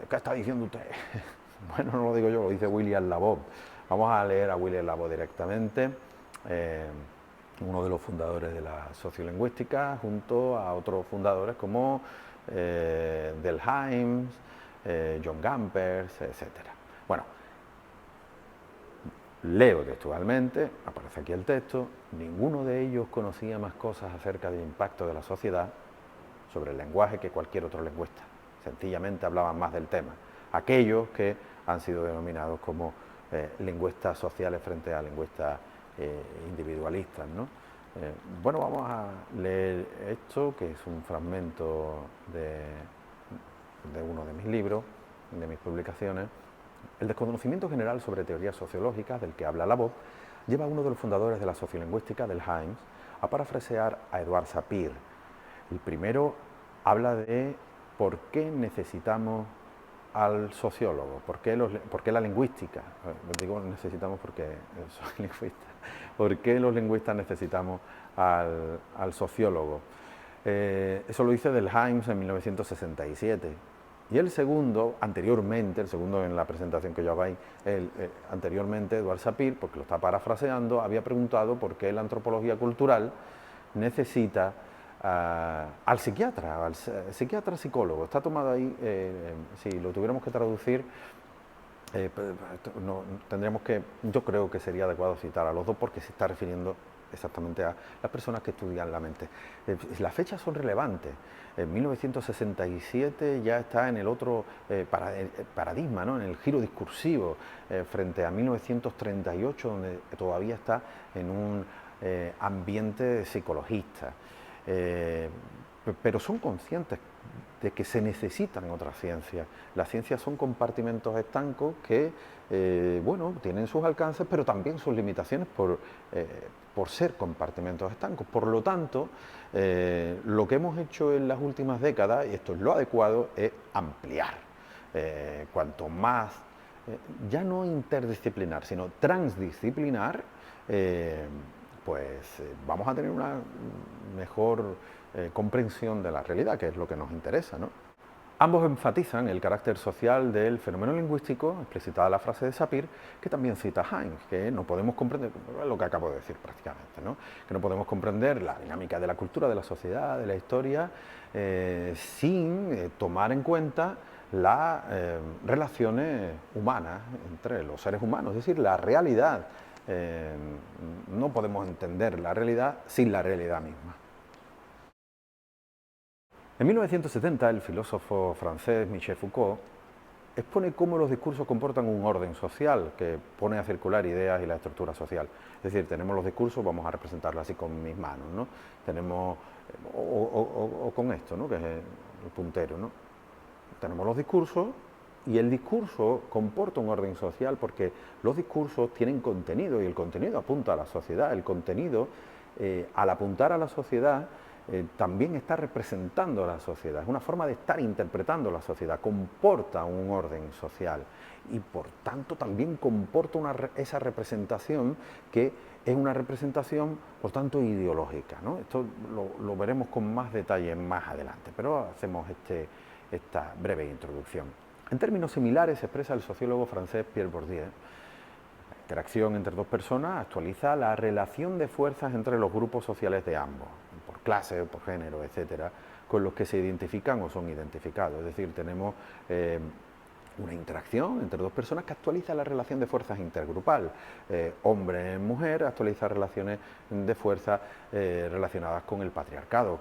¿Qué está diciendo usted? Bueno, no lo digo yo, lo dice William Labov. Vamos a leer a William Labov directamente, uno de los fundadores de la sociolingüística, junto a otros fundadores como Delhaims, John Gampers, etc. Bueno, leo textualmente, aparece aquí el texto: ninguno de ellos conocía más cosas acerca del impacto de la sociedad sobre el lenguaje que cualquier otro lingüista. Sencillamente hablaban más del tema. Aquellos que han sido denominados como lingüistas sociales frente a lingüistas individualistas, ¿no? Bueno, vamos a leer esto, que es un fragmento de uno de mis libros, de mis publicaciones. El desconocimiento general sobre teorías sociológicas, del que habla Labov, lleva a uno de los fundadores de la sociolingüística, Delhaims, a parafrasear a Edward Sapir. El primero habla de por qué necesitamos al sociólogo, por qué la lingüística, digo necesitamos porque soy lingüista, por qué los lingüistas necesitamos al sociólogo. Eso lo dice Delhaims en 1967. Y el segundo, anteriormente, en la presentación que yo hago ahí, anteriormente Edward Sapir, porque lo está parafraseando, había preguntado por qué la antropología cultural necesita al psiquiatra, psicólogo. Está tomado ahí, si lo tuviéramos que traducir, tendríamos que, yo creo que sería adecuado citar a los dos porque se está refiriendo exactamente a las personas que estudian la mente. Las fechas son relevantes. En 1967 ya está en el otro paradigma, ¿no? En el giro discursivo, frente a 1938, donde todavía está en un ambiente psicologista. Pero son conscientes de que se necesitan otras ciencias. Las ciencias son compartimentos estancos que, bueno, tienen sus alcances, pero también sus limitaciones por ser compartimentos estancos. Por lo tanto, lo que hemos hecho en las últimas décadas, y esto es lo adecuado, es ampliar. Cuanto más ya no interdisciplinar, sino transdisciplinar, pues vamos a tener una mejor comprensión de la realidad, que es lo que nos interesa, ¿no? Ambos enfatizan el carácter social del fenómeno lingüístico, explicitada la frase de Sapir, que también cita Heinz, que no podemos comprender, lo que acabo de decir prácticamente, ¿no? Que no podemos comprender la dinámica de la cultura, de la sociedad, de la historia, sin tomar en cuenta las relaciones humanas entre los seres humanos, es decir, la realidad. No podemos entender la realidad sin la realidad misma. En 1970, el filósofo francés Michel Foucault expone cómo los discursos comportan un orden social que pone a circular ideas y la estructura social. Es decir, tenemos los discursos, vamos a representarlo así con mis manos, ¿no? Tenemos, o con esto, ¿no? Que es el puntero, ¿no? Tenemos los discursos y el discurso comporta un orden social porque los discursos tienen contenido y el contenido apunta a la sociedad. El contenido, al apuntar a la sociedad, también está representando a la sociedad, es una forma de estar interpretando la sociedad, comporta un orden social y por tanto también comporta esa representación que es una representación por tanto ideológica, ¿no? Esto lo veremos con más detalle más adelante, pero hacemos esta breve introducción. En términos similares se expresa el sociólogo francés Pierre Bourdieu. La interacción entre dos personas actualiza la relación de fuerzas entre los grupos sociales de ambos, por clase, por género, etcétera, con los que se identifican o son identificados. Es decir, tenemos una interacción entre dos personas que actualiza la relación de fuerzas intergrupal. Hombre-mujer actualiza relaciones de fuerza relacionadas con el patriarcado.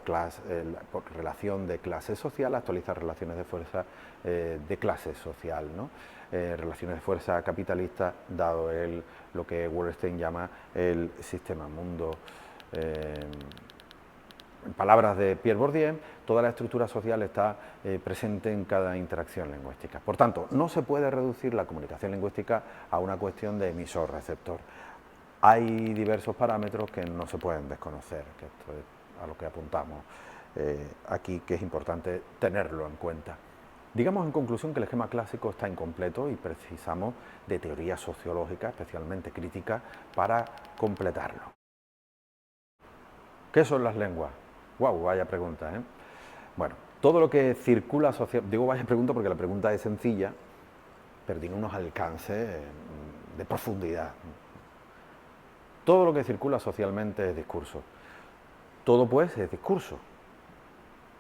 Por relación de clase social actualiza relaciones de fuerza de clase social, ¿no? Relaciones de fuerza capitalista, dado lo que Wallerstein llama el sistema mundo. En palabras de Pierre Bourdieu, toda la estructura social está presente en cada interacción lingüística. Por tanto, no se puede reducir la comunicación lingüística a una cuestión de emisor-receptor. Hay diversos parámetros que no se pueden desconocer, que esto es a lo que apuntamos aquí, que es importante tenerlo en cuenta. Digamos en conclusión que el esquema clásico está incompleto y precisamos de teoría sociológica, especialmente crítica, para completarlo. ¿Qué son las lenguas? ¡Wow! Vaya pregunta, ¿eh? Bueno, todo lo que circula socialmente, digo vaya pregunta porque la pregunta es sencilla, pero tiene unos alcances de profundidad. Todo lo que circula socialmente es discurso. Todo, pues, es discurso.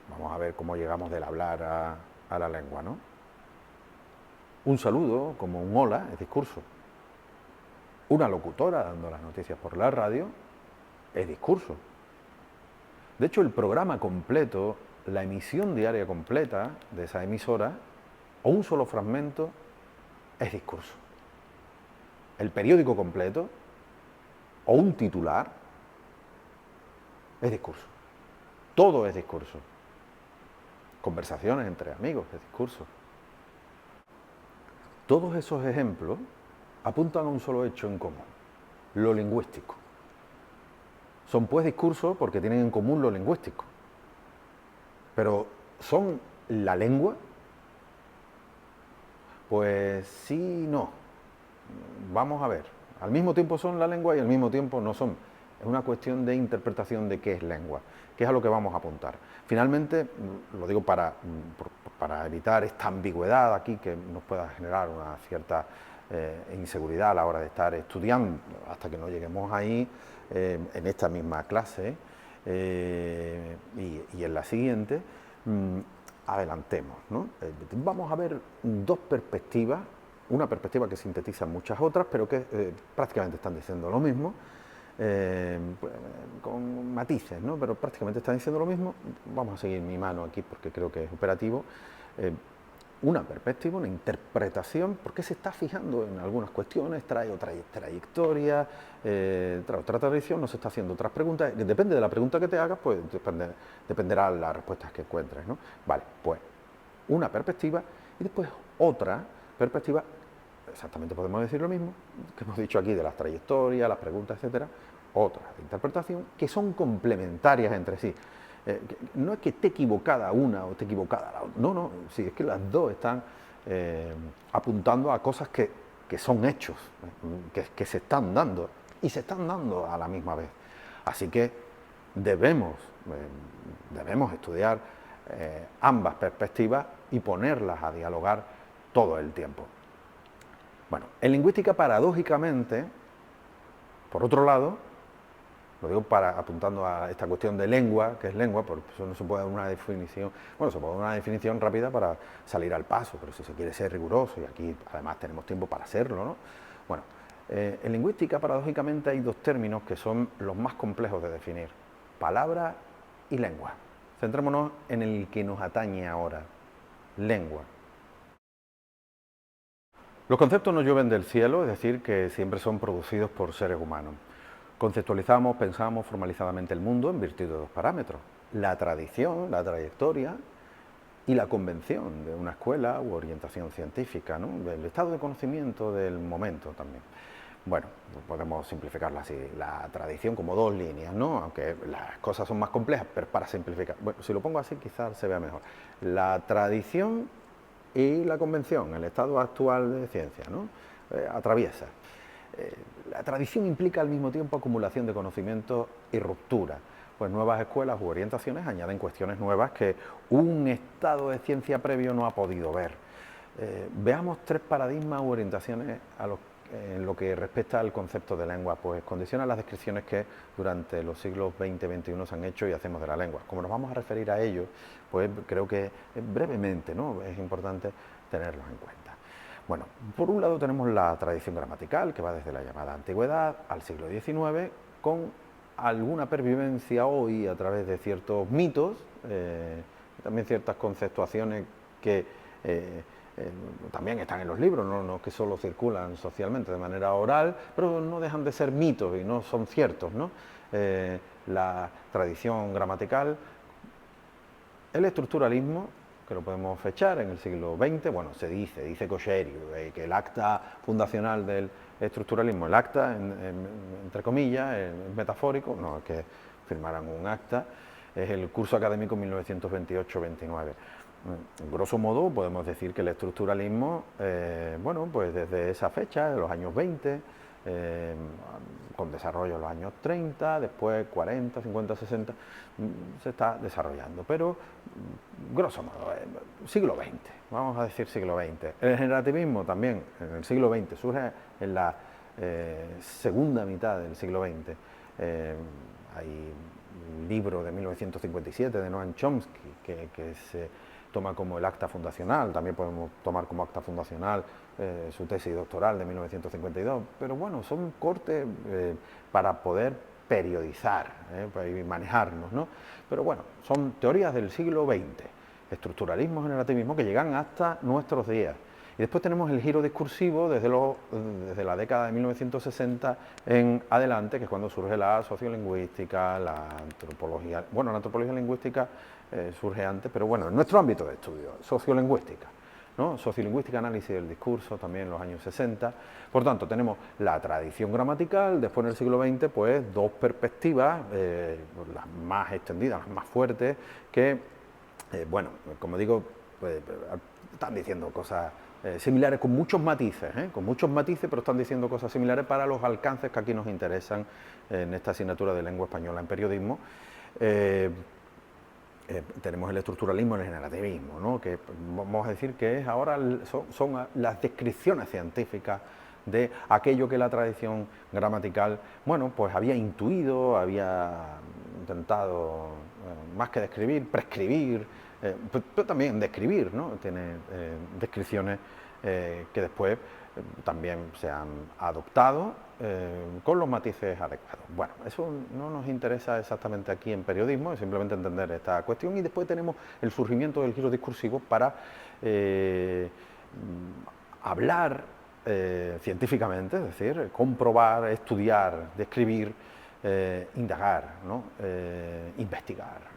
Vamos a ver cómo llegamos del hablar a la lengua, ¿no? Un saludo, como un hola, es discurso. Una locutora dando las noticias por la radio es discurso. De hecho, el programa completo, la emisión diaria completa de esa emisora, o un solo fragmento, es discurso. El periódico completo, o un titular, es discurso. Todo es discurso. Conversaciones entre amigos es discurso. Todos esos ejemplos apuntan a un solo hecho en común, lo lingüístico. Son pues discursos porque tienen en común lo lingüístico. Pero ¿son la lengua? Pues sí y no. Vamos a ver. Al mismo tiempo son la lengua y al mismo tiempo no son. Es una cuestión de interpretación de qué es lengua, que es a lo que vamos a apuntar. Finalmente, lo digo para evitar esta ambigüedad aquí que nos pueda generar una cierta inseguridad a la hora de estar estudiando, hasta que no lleguemos ahí en esta misma clase y en la siguiente, adelantemos, ¿no? Vamos a ver dos perspectivas, una perspectiva que sintetiza muchas otras, pero que prácticamente están diciendo lo mismo, con matices, ¿no? Pero prácticamente están diciendo lo mismo. Vamos a seguir mi mano aquí porque creo que es operativo. Una perspectiva, una interpretación, porque se está fijando en algunas cuestiones, trae otra trayectoria, trae otra tradición, nos está haciendo otras preguntas, que depende de la pregunta que te hagas, pues dependerá las respuestas que encuentres, ¿no? Vale, pues una perspectiva y después otra perspectiva, exactamente podemos decir lo mismo que hemos dicho aquí de las trayectorias, las preguntas, etcétera, otra interpretación que son complementarias entre sí. no es que esté equivocada una o esté equivocada la otra, no, sí, es que las dos están apuntando a cosas que son hechos, que se están dando, y se están dando a la misma vez. Así que debemos estudiar ambas perspectivas y ponerlas a dialogar todo el tiempo. Bueno, en lingüística, paradójicamente, por otro lado, lo digo apuntando a esta cuestión de lengua, que es lengua, por eso no se puede dar una definición, bueno, se puede dar una definición rápida para salir al paso, pero si se quiere ser riguroso, y aquí además tenemos tiempo para hacerlo, ¿no? Bueno, en lingüística, paradójicamente, hay dos términos que son los más complejos de definir: palabra y lengua. Centrémonos en el que nos atañe ahora, lengua. Los conceptos no llueven del cielo, es decir, que siempre son producidos por seres humanos. Conceptualizamos, pensamos formalizadamente el mundo en virtud de dos parámetros: la tradición, la trayectoria, y la convención de una escuela u orientación científica, ¿no? El estado de conocimiento del momento también. Bueno, podemos simplificarla así, la tradición como dos líneas, ¿no? Aunque las cosas son más complejas, pero para simplificar. Bueno, si lo pongo así quizás se vea mejor. La tradición y la convención, el estado actual de ciencia, ¿no? Atraviesa. La tradición implica al mismo tiempo acumulación de conocimientos y ruptura, pues nuevas escuelas u orientaciones añaden cuestiones nuevas que un estado de ciencia previo no ha podido ver. Veamos tres paradigmas u orientaciones en lo que respecta al concepto de lengua, pues condicionan las descripciones que durante los siglos XX y XXI se han hecho y hacemos de la lengua. Como nos vamos a referir a ello, pues creo que brevemente, ¿no?, es importante tenerlos en cuenta. Bueno, por un lado tenemos la tradición gramatical, que va desde la llamada antigüedad al siglo XIX, con alguna pervivencia hoy a través de ciertos mitos, también ciertas conceptuaciones que también están en los libros, no que solo circulan socialmente de manera oral, pero no dejan de ser mitos y no son ciertos, ¿no? La tradición gramatical, el estructuralismo, que lo podemos fechar en el siglo XX, bueno, dice Cocherio, que el acta fundacional del estructuralismo, el acta, entre comillas, metafórico, no es que firmaran un acta, es el curso académico 1928-29. Grosso modo, podemos decir que el estructuralismo, bueno, pues desde esa fecha, de los años 20, con desarrollo en los años 30, después 40, 50, 60, se está desarrollando, pero grosso modo, siglo XX, vamos a decir siglo XX. El generativismo también en el siglo XX surge en la segunda mitad del siglo XX. Hay un libro de 1957 de Noam Chomsky que se toma como el acta fundacional, también podemos tomar como acta fundacional su tesis doctoral de 1952, pero bueno, son cortes para poder periodizar y manejarnos, ¿no? Pero bueno, son teorías del siglo XX, estructuralismo, generativismo, que llegan hasta nuestros días. Y después tenemos el giro discursivo desde la década de 1960 en adelante, que es cuando surge la sociolingüística, la antropología. Bueno, la antropología lingüística surge antes, pero bueno, en nuestro ámbito de estudio, sociolingüística, ¿no? Sociolingüística, análisis del discurso, también en los años 60. Por tanto, tenemos la tradición gramatical, después en el siglo XX, pues dos perspectivas, las más extendidas, las más fuertes, que, bueno, como digo, pues, están diciendo cosas similares, con muchos matices, pero están diciendo cosas similares para los alcances que aquí nos interesan en esta asignatura de lengua española en periodismo. Tenemos el estructuralismo y el generativismo, ¿no?, que vamos a decir que es ahora son las descripciones científicas de aquello que la tradición gramatical, bueno, pues había intuido, había intentado, más que describir, prescribir, pero también describir, ¿no? Tiene descripciones que después también se han adoptado con los matices adecuados. Bueno, eso no nos interesa exactamente aquí en periodismo, es simplemente entender esta cuestión, y después tenemos el surgimiento del giro discursivo para hablar científicamente, es decir, comprobar, estudiar, describir, indagar, ¿no? Investigar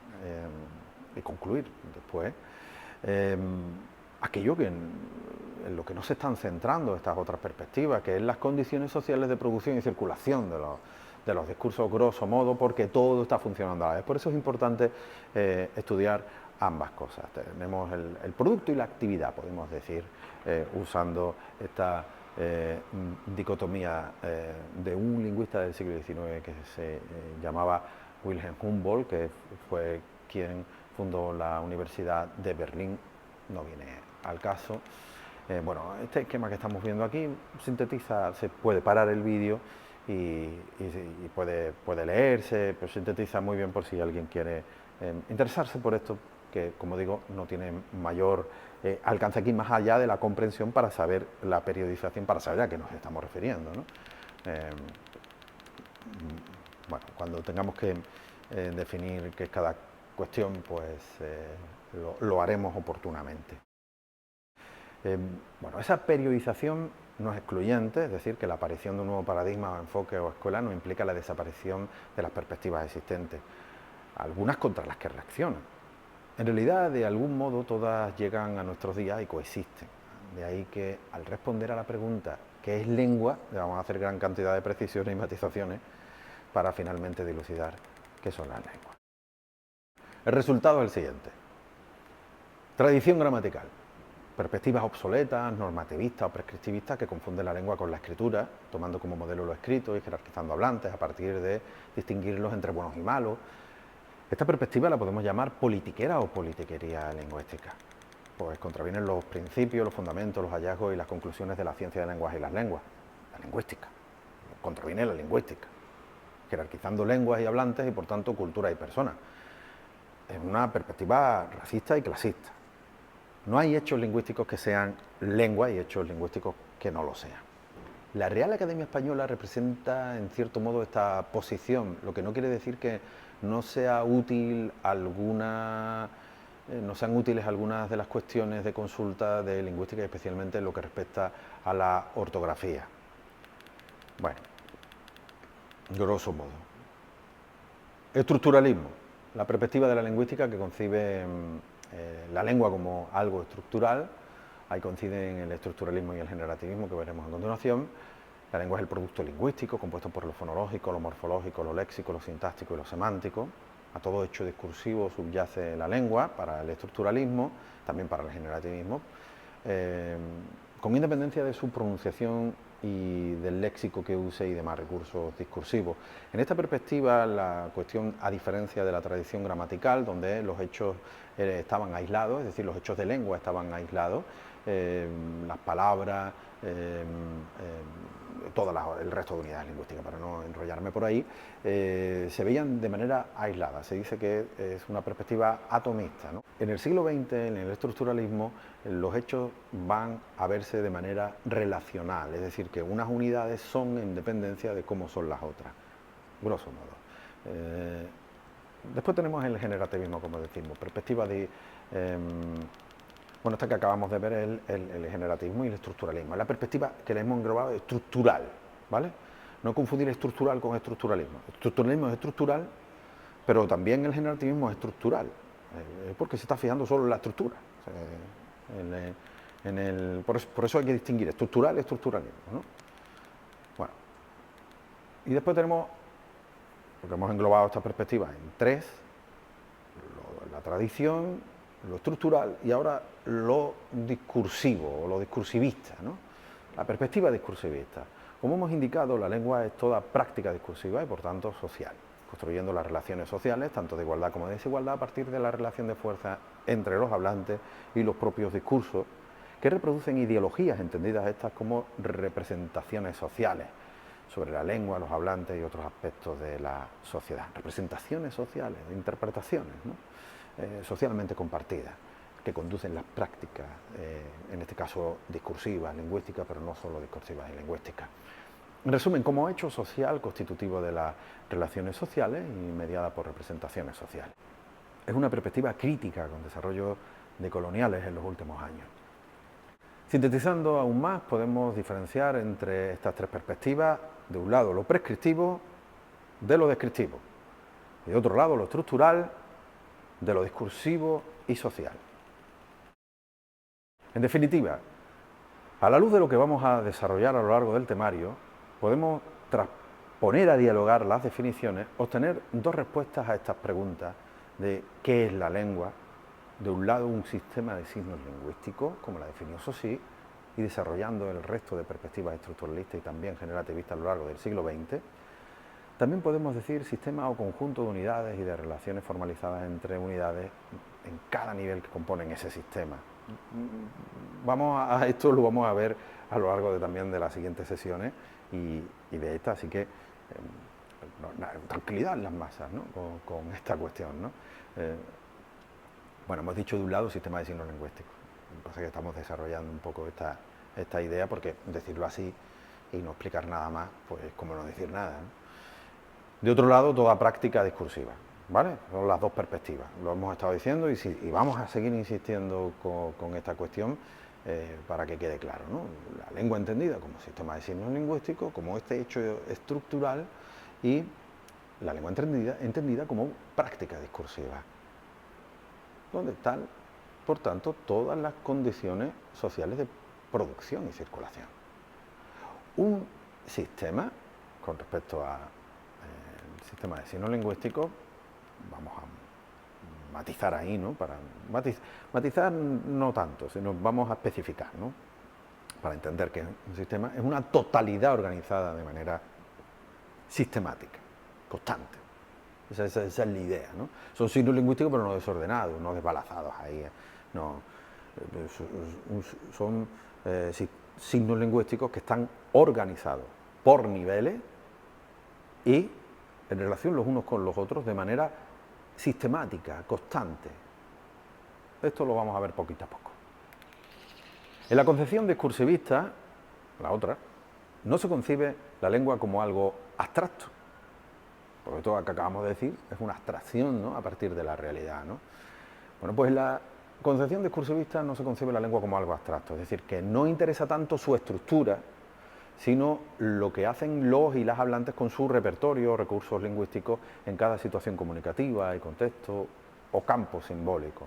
y concluir después aquello que en lo que no se están centrando estas otras perspectivas, que es las condiciones sociales de producción y circulación de los discursos grosso modo, porque todo está funcionando a la vez. Por eso es importante estudiar ambas cosas. Tenemos el producto y la actividad, podemos decir, usando esta dicotomía de un lingüista del siglo XIX que se llamaba Wilhelm Humboldt, que fue quien fundó la Universidad de Berlín. No viene al caso. Bueno, este esquema que estamos viendo aquí sintetiza, se puede parar el vídeo y puede leerse, pero sintetiza muy bien por si alguien quiere interesarse por esto, que como digo, no tiene mayor alcance aquí más allá de la comprensión para saber la periodización, para saber a qué nos estamos refiriendo, ¿no? Bueno, cuando tengamos que definir qué es cada cuestión, pues lo haremos oportunamente. Bueno, esa periodización no es excluyente, es decir, que la aparición de un nuevo paradigma o enfoque o escuela no implica la desaparición de las perspectivas existentes, algunas contra las que reaccionan. En realidad, de algún modo, todas llegan a nuestros días y coexisten. De ahí que, al responder a la pregunta ¿qué es lengua?, le vamos a hacer gran cantidad de precisiones y matizaciones para finalmente dilucidar qué son las lenguas. El resultado es el siguiente. Tradición gramatical. Perspectivas obsoletas, normativistas o prescriptivistas que confunden la lengua con la escritura, tomando como modelo lo escrito y jerarquizando hablantes a partir de distinguirlos entre buenos y malos. Esta perspectiva la podemos llamar politiquera o politiquería lingüística, pues contravienen los principios, los fundamentos, los hallazgos y las conclusiones de la ciencia de lenguas y las lenguas, la lingüística, contraviene la lingüística, jerarquizando lenguas y hablantes y por tanto cultura y personas. Es una perspectiva racista y clasista. No hay hechos lingüísticos que sean lengua y hechos lingüísticos que no lo sean. La Real Academia Española representa, en cierto modo, esta posición, lo que no quiere decir que no sea útil no sean útiles algunas de las cuestiones de consulta de lingüística, especialmente en lo que respecta a la ortografía. Bueno, grosso modo. Estructuralismo, la perspectiva de la lingüística que concibe la lengua como algo estructural. Ahí coinciden el estructuralismo y el generativismo, que veremos a continuación. La lengua es el producto lingüístico, compuesto por lo fonológico, lo morfológico, lo léxico, lo sintáctico y lo semántico. A todo hecho discursivo subyace la lengua para el estructuralismo, también para el generativismo, con independencia de su pronunciación y del léxico que use y demás recursos discursivos. En esta perspectiva, la cuestión, a diferencia de la tradición gramatical, donde los hechos estaban aislados, es decir, los hechos de lengua estaban aislados, las palabras, el resto de unidades lingüísticas, para no enrollarme por ahí, se veían de manera aislada. Se dice que es una perspectiva atomista, ¿no? En el siglo XX, en el estructuralismo, los hechos van a verse de manera relacional, es decir, que unas unidades son en dependencia de cómo son las otras, grosso modo. Después tenemos el generativismo, como decimos, perspectiva de... bueno, esta que acabamos de ver es el generativismo y el estructuralismo. La perspectiva que le hemos englobado es estructural, ¿vale? No confundir estructural con estructuralismo. El estructuralismo es estructural, pero también el generativismo es estructural, porque se está fijando solo en la estructura. Por eso hay que distinguir estructural y estructuralismo, ¿no? Bueno, y después tenemos, porque hemos englobado esta perspectiva en tres: la tradición, lo estructural y ahora lo discursivo o lo discursivista, ¿no? La perspectiva discursivista. Como hemos indicado, la lengua es toda práctica discursiva y por tanto social, construyendo las relaciones sociales, tanto de igualdad como de desigualdad, a partir de la relación de fuerza entre los hablantes y los propios discursos, que reproducen ideologías entendidas estas como representaciones sociales sobre la lengua, los hablantes y otros aspectos de la sociedad. Representaciones sociales, interpretaciones, ¿no? Socialmente compartidas, que conducen las prácticas, en este caso discursivas, lingüísticas, pero no solo discursivas y lingüísticas. En resumen, como hecho social constitutivo de las relaciones sociales y mediada por representaciones sociales. Es una perspectiva crítica con desarrollos decoloniales en los últimos años. Sintetizando aún más, podemos diferenciar entre estas tres perspectivas: de un lado lo prescriptivo de lo descriptivo, y de otro lado lo estructural de lo discursivo y social. En definitiva, a la luz de lo que vamos a desarrollar a lo largo del temario, podemos poner a dialogar las definiciones, obtener dos respuestas a estas preguntas de qué es la lengua. De un lado, un sistema de signos lingüísticos, como la definió Saussure, y desarrollando el resto de perspectivas estructuralistas y también generativistas a lo largo del siglo XX. También podemos decir sistema o conjunto de unidades y de relaciones formalizadas entre unidades en cada nivel que componen ese sistema. Esto lo vamos a ver a lo largo también de las siguientes sesiones y de esta, así que tranquilidad en las masas, ¿no? con esta cuestión, ¿no? Bueno, hemos dicho de un lado sistema de signos lingüísticos. Lo que pasa es que estamos desarrollando un poco esta idea, porque decirlo así y no explicar nada más, pues es como no decir nada, ¿no? De otro lado, toda práctica discursiva, ¿vale? Son las dos perspectivas, lo hemos estado diciendo y vamos a seguir insistiendo con esta cuestión para que quede claro, ¿no? La lengua entendida como sistema de signos lingüísticos, como este hecho estructural, y la lengua entendida como práctica discursiva, donde están, por tanto, todas las condiciones sociales de producción y circulación. Un sistema, con respecto al sistema de signos lingüísticos, vamos a matizar ahí, ¿no? Para matizar no tanto, sino vamos a especificar, ¿no? Para entender que un sistema es una totalidad organizada de manera sistemática, constante. Esa es la idea, ¿no? Son signos lingüísticos, pero no desordenados, no desbalazados ahí, no. Son signos lingüísticos que están organizados por niveles y en relación los unos con los otros de manera sistemática, constante. Esto lo vamos a ver poquito a poco. En la concepción discursivista, la otra, no se concibe la lengua como algo abstracto, porque todo lo que acabamos de decir es una abstracción, ¿no? A partir de la realidad, ¿no? Bueno, pues en la concepción discursivista no se concibe la lengua como algo abstracto, es decir, que no interesa tanto su estructura, sino lo que hacen los y las hablantes con su repertorio, recursos lingüísticos en cada situación comunicativa y contexto o campo simbólico.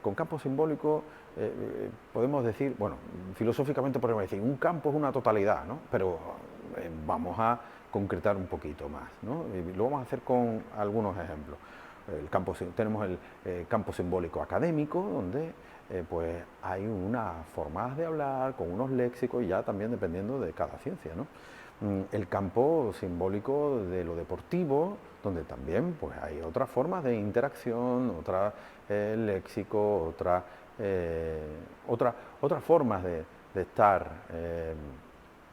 Con campo simbólico podemos decir, bueno, filosóficamente podemos decir, un campo es una totalidad, ¿no? Pero vamos a concretar un poquito más, ¿no? Y lo vamos a hacer con algunos ejemplos. Tenemos el campo simbólico académico, donde pues hay unas formas de hablar, con unos léxicos, y ya también dependiendo de cada ciencia, ¿no? El campo simbólico de lo deportivo, donde también pues hay otras formas de interacción, otras léxico, otras formas de estar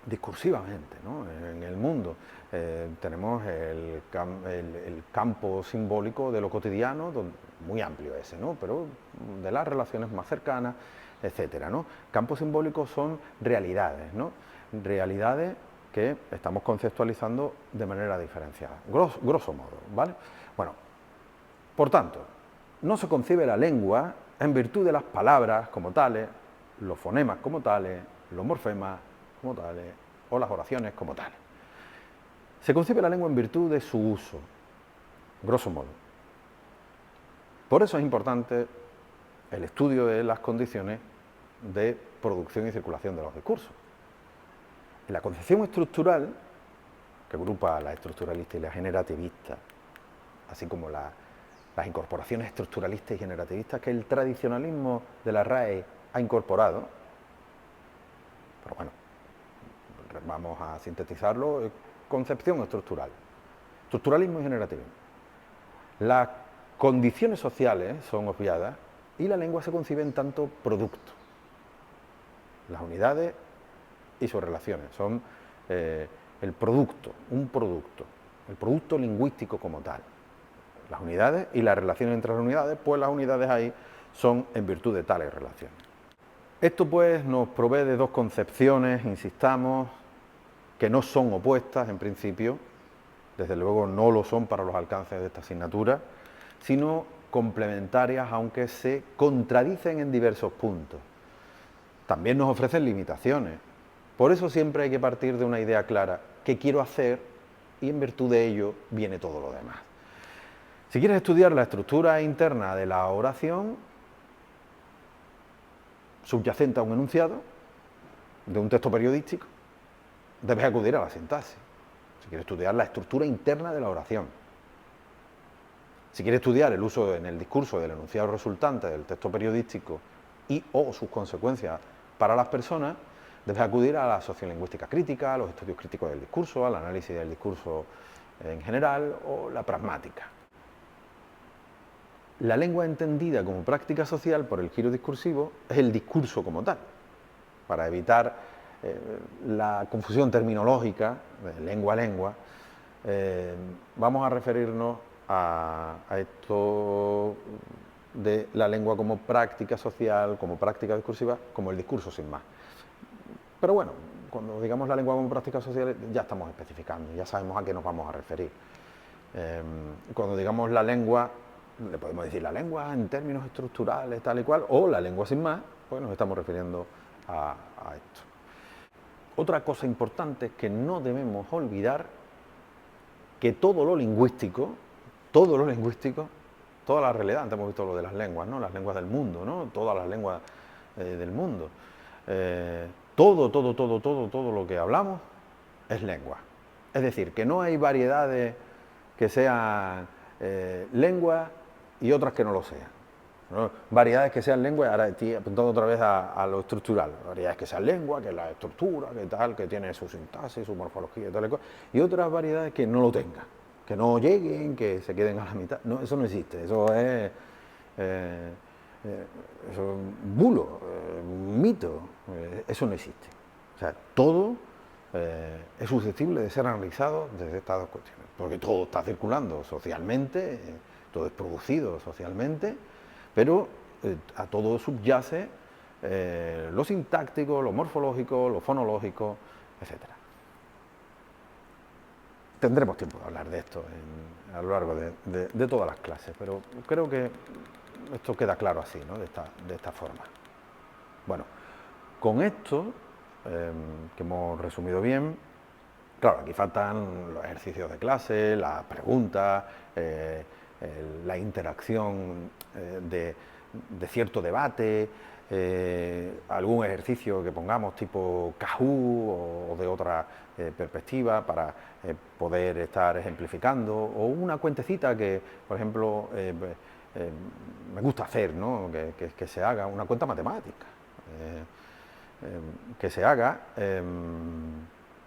discursivamente, ¿no? En el mundo. Tenemos el campo simbólico de lo cotidiano, muy amplio ese, ¿no? Pero de las relaciones más cercanas, etcétera, ¿no? Campos simbólicos son realidades, ¿no? Realidades que estamos conceptualizando de manera diferenciada, grosso modo, ¿vale? Bueno, por tanto, no se concibe la lengua en virtud de las palabras como tales, los fonemas como tales, los morfemas como tales, o las oraciones como tales. Se concibe la lengua en virtud de su uso, grosso modo. Por eso es importante el estudio de las condiciones de producción y circulación de los discursos. En la concepción estructural, que agrupa la estructuralista y la generativista, así como las incorporaciones estructuralistas y generativistas que el tradicionalismo de la RAE ha incorporado, pero bueno, vamos a sintetizarlo, concepción estructural, estructuralismo y generativismo. Las condiciones sociales son obviadas y la lengua se concibe en tanto producto. Las unidades y sus relaciones son el producto, un producto, el producto lingüístico como tal. Las unidades y las relaciones entre las unidades, pues las unidades ahí son en virtud de tales relaciones. Esto pues nos provee de dos concepciones, insistamos, que no son opuestas en principio, desde luego no lo son para los alcances de esta asignatura, sino complementarias, aunque se contradicen en diversos puntos. También nos ofrecen limitaciones. Por eso siempre hay que partir de una idea clara, qué quiero hacer, y en virtud de ello viene todo lo demás. Si quieres estudiar la estructura interna de la oración, subyacente a un enunciado de un texto periodístico, debes acudir a la sintaxis. si quiere estudiar la estructura interna de la oración, si quiere estudiar el uso en el discurso del enunciado resultante del texto periodístico y o sus consecuencias para las personas, debe acudir a la sociolingüística crítica, a los estudios críticos del discurso, al análisis del discurso en general o la pragmática. La lengua entendida como práctica social por el giro discursivo es el discurso como tal, para evitar la confusión terminológica de lengua a lengua. Vamos a referirnos a esto de la lengua como práctica social, como práctica discursiva, como el discurso sin más. Pero bueno, cuando digamos la lengua como práctica social ya estamos especificando, ya sabemos a qué nos vamos a referir. Cuando digamos la lengua, le podemos decir la lengua en términos estructurales, tal y cual, o la lengua sin más, pues nos estamos refiriendo a esto. Otra cosa importante es que no debemos olvidar que todo lo lingüístico, toda la realidad, antes hemos visto lo de las lenguas, ¿no? Las lenguas del mundo, ¿no? Todas las lenguas del mundo. Todo lo que hablamos es lengua. Es decir, que no hay variedades que sean lenguas y otras que no lo sean, ¿no? Variedades que sean lengua, ahora estoy apuntando otra vez a lo estructural, variedades que sean lengua, que es la estructura, que tal, que tiene su sintaxis, su morfología y tal y cual, y otras variedades que no lo tengan, que no lleguen, que se queden a la mitad. No, eso no existe, eso es un bulo, un mito, eso no existe. O sea, todo es susceptible de ser analizado desde estas dos cuestiones, porque todo está circulando socialmente, todo es producido socialmente, pero a todo subyace lo sintáctico, lo morfológico, lo fonológico, etc. Tendremos tiempo de hablar de esto a lo largo de todas las clases, pero creo que esto queda claro así, ¿no? de esta forma. Bueno, con esto, que hemos resumido bien, claro, aquí faltan los ejercicios de clase, las preguntas, la interacción de cierto debate, algún ejercicio que pongamos tipo Kahoot o de otra perspectiva para poder estar ejemplificando, o una cuentecita que, por ejemplo, me gusta hacer, ¿no? que se haga una cuenta matemática, que se haga,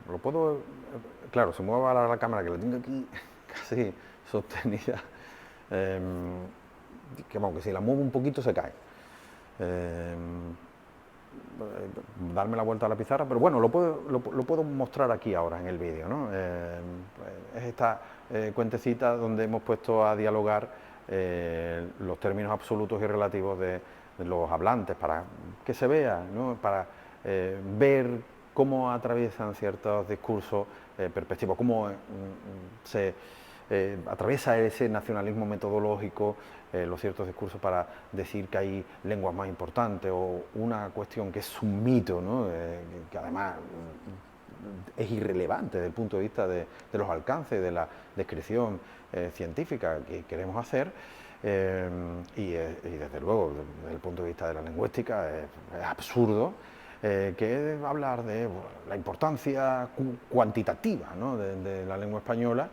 lo puedo, claro, se mueva la cámara que la tengo aquí casi sostenida, que vamos, que si la muevo un poquito se cae. Darme la vuelta a la pizarra, pero bueno, lo puedo mostrar aquí ahora en el vídeo, ¿no? Es esta cuentecita donde hemos puesto a dialogar los términos absolutos y relativos de los hablantes, para que se vea, ¿no? Para ver cómo atraviesan ciertos discursos perspectivos, cómo se atraviesa ese nacionalismo metodológico, los ciertos discursos para decir que hay lenguas más importantes, o una cuestión que es un mito, ¿no? Que además es irrelevante desde el punto de vista de los alcances de la descripción científica que queremos hacer, y desde luego desde el punto de vista de la lingüística es absurdo que es hablar de la importancia cuantitativa, ¿no? de la lengua española,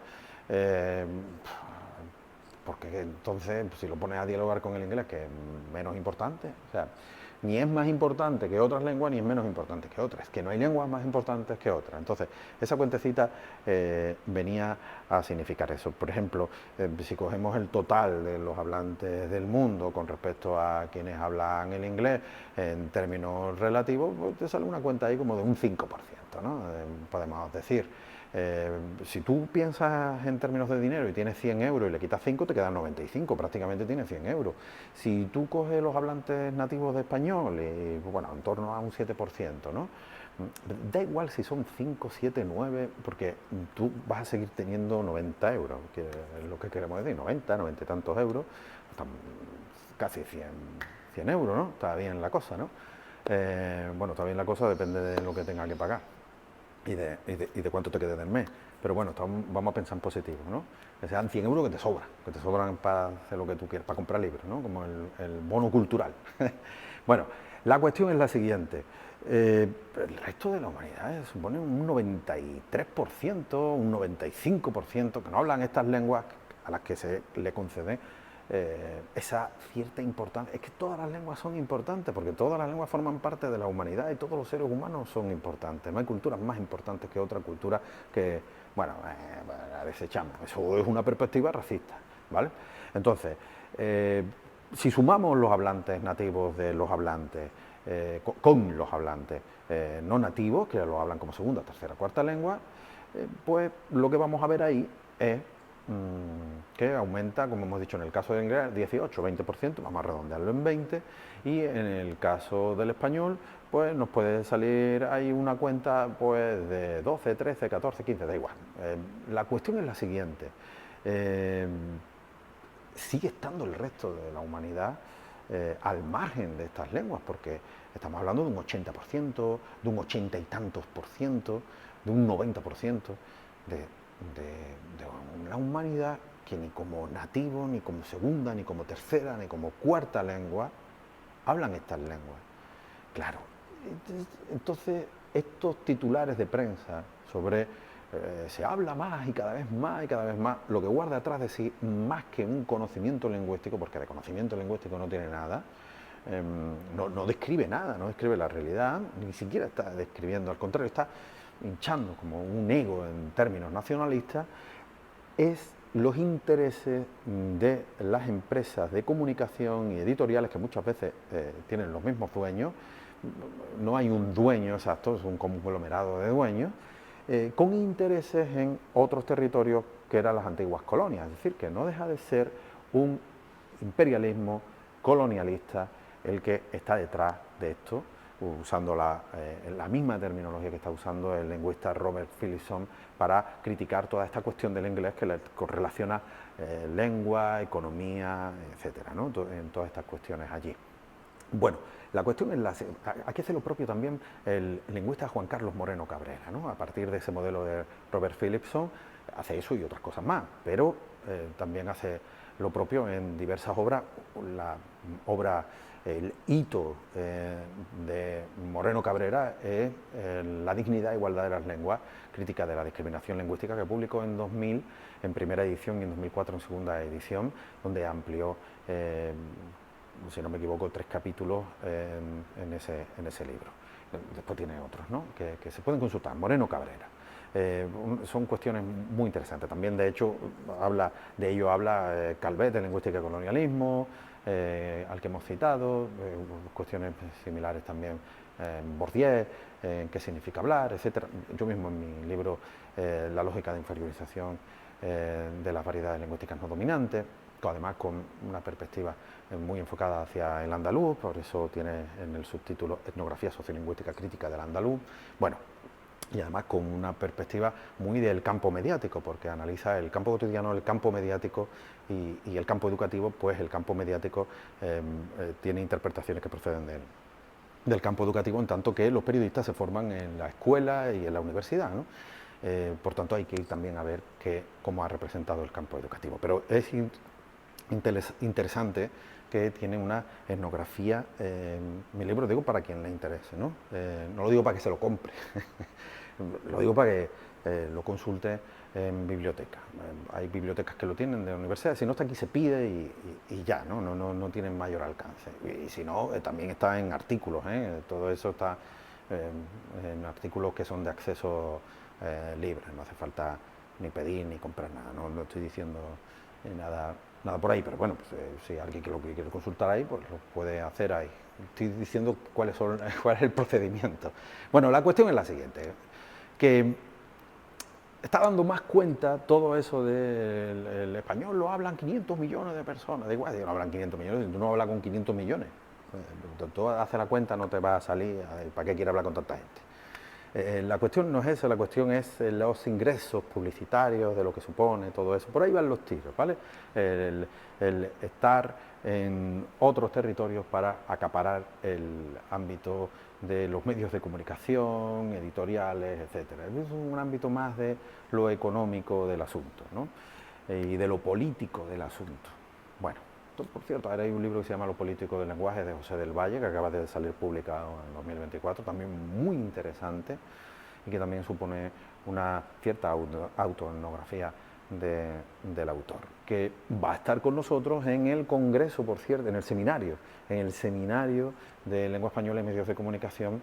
porque entonces si lo pones a dialogar con el inglés, que es menos importante, o sea, ni es más importante que otras lenguas ni es menos importante que otras, es que no hay lenguas más importantes que otras. Entonces esa cuentecita venía a significar eso. Por ejemplo, si cogemos el total de los hablantes del mundo con respecto a quienes hablan el inglés en términos relativos, pues te sale una cuenta ahí como de un 5%, ¿no? Podemos decir. Si tú piensas en términos de dinero y tienes 100 euros y le quitas 5, te quedan 95, prácticamente tienes 100 euros. Si tú coges los hablantes nativos de español, y, bueno, en torno a un 7%, ¿no? Da igual si son 5, 7, 9, porque tú vas a seguir teniendo 90 euros, que es lo que queremos decir, 90 y tantos euros, casi 100 euros, ¿no? Está bien la cosa, ¿no? Bueno, está bien la cosa, depende de lo que tenga que pagar y de cuánto te quede del mes. Pero bueno, vamos a pensar en positivo, ¿no? Que sean 100 euros que te sobran para hacer lo que tú quieras, para comprar libros, ¿no? Como el bono cultural. Bueno, La cuestión es la siguiente. El resto de la humanidad supone un 93%, un 95% que no hablan estas lenguas a las que se le concede esa cierta importancia. Es que todas las lenguas son importantes, porque todas las lenguas forman parte de la humanidad y todos los seres humanos son importantes. No hay culturas más importantes que otra cultura que, bueno, la desechamos. Eso es una perspectiva racista, ¿vale? Entonces, si sumamos los hablantes nativos de los hablantes, con los hablantes no nativos, que lo hablan como segunda, tercera, cuarta lengua, pues lo que vamos a ver ahí es que aumenta, como hemos dicho en el caso del inglés, 18, 20%, vamos a redondearlo en 20, y en el caso del español, pues nos puede salir ahí una cuenta pues de 12, 13, 14, 15, da igual. La cuestión es la siguiente. Sigue estando el resto de la humanidad al margen de estas lenguas, porque estamos hablando de un 80%, de un 80 y tantos por ciento, de un 90% de una humanidad que ni como nativo, ni como segunda, ni como tercera, ni como cuarta lengua hablan estas lenguas. Claro, entonces estos titulares de prensa sobre se habla más y cada vez más y cada vez más, lo que guarda atrás de sí más que un conocimiento lingüístico, porque de conocimiento lingüístico no tiene nada, no describe nada, no describe la realidad, ni siquiera está describiendo, al contrario, está hinchando como un ego en términos nacionalistas, es los intereses de las empresas de comunicación y editoriales que muchas veces tienen los mismos dueños, no hay un dueño exacto, es un conglomerado de dueños, con intereses en otros territorios que eran las antiguas colonias, es decir, que no deja de ser un imperialismo colonialista el que está detrás de esto, usando la misma terminología que está usando el lingüista Robert Phillipson para criticar toda esta cuestión del inglés que le correlaciona lengua, economía, etcétera, ¿no? En todas estas cuestiones allí. Bueno, la cuestión es aquí hace lo propio también el lingüista Juan Carlos Moreno Cabrera, ¿no? A partir de ese modelo de Robert Phillipson, hace eso y otras cosas más, pero también hace lo propio en diversas obras. La obra, el hito de Moreno Cabrera es La dignidad e igualdad de las lenguas, crítica de la discriminación lingüística, que publicó en 2000 en primera edición y en 2004 en segunda edición, donde amplió, si no me equivoco, 3 capítulos en ese libro. Después tiene otros, ¿no?, que se pueden consultar. Moreno Cabrera. Son cuestiones muy interesantes. También, de hecho, habla Calvet, de lingüística y colonialismo, al que hemos citado, cuestiones similares también Bourdieu, qué significa hablar, etcétera. Yo mismo en mi libro La lógica de inferiorización de las variedades lingüísticas no dominantes, además con una perspectiva muy enfocada hacia el andaluz, por eso tiene en el subtítulo Etnografía sociolingüística crítica del andaluz. Bueno, y además con una perspectiva muy del campo mediático, porque analiza el campo cotidiano, el campo mediático y el campo educativo. Pues el campo mediático tiene interpretaciones que proceden del campo educativo, en tanto que los periodistas se forman en la escuela y en la universidad, ¿no? Por tanto, hay que ir también a ver cómo ha representado el campo educativo. Pero es interesante que tiene una etnografía, mi libro, digo, para quien le interese, ¿no? No lo digo para que se lo compre, lo digo para que lo consulte en biblioteca. Hay bibliotecas que lo tienen de la universidad, si no está aquí se pide y ya, ¿no? No tienen mayor alcance. Y si no, también está en artículos, todo eso está en artículos que son de acceso libre, no hace falta ni pedir ni comprar nada, no estoy diciendo nada por ahí, pero bueno, pues, si alguien lo que quiere consultar ahí, pues lo puede hacer ahí. Estoy diciendo cuál es el procedimiento. Bueno, la cuestión es la siguiente, que está dando más cuenta todo eso del español, lo hablan 500 millones de personas, da igual, no hablan 500 millones, tú no hablas con 500 millones, tú haces la cuenta, no te va a salir, ¿para qué quieres hablar con tanta gente? La cuestión no es eso, la cuestión es los ingresos publicitarios, de lo que supone todo eso. Por ahí van los tiros, ¿vale? El estar en otros territorios para acaparar el ámbito de los medios de comunicación, editoriales, etcétera. Es un ámbito más de lo económico del asunto, ¿no? Y de lo político del asunto. Bueno, Por cierto, ahora hay un libro que se llama Lo político del lenguaje, de José del Valle, que acaba de salir publicado en 2024, también muy interesante y que también supone una cierta autoetnografía del autor, que va a estar con nosotros en el congreso, por cierto, en el seminario de lengua española y medios de comunicación,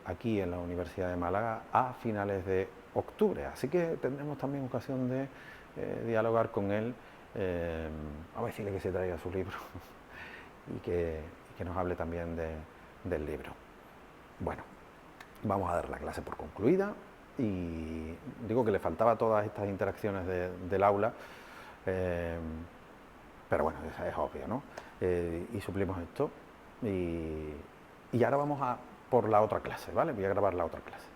aquí en la Universidad de Málaga a finales de octubre. Así que tendremos también ocasión de dialogar con él, a decirle que se traiga su libro y que nos hable también del libro. Bueno, vamos a dar la clase por concluida y digo que le faltaba todas estas interacciones del aula, pero bueno, es obvio, ¿no? Y suplimos esto y ahora vamos a por la otra clase, ¿vale? Voy a grabar la otra clase.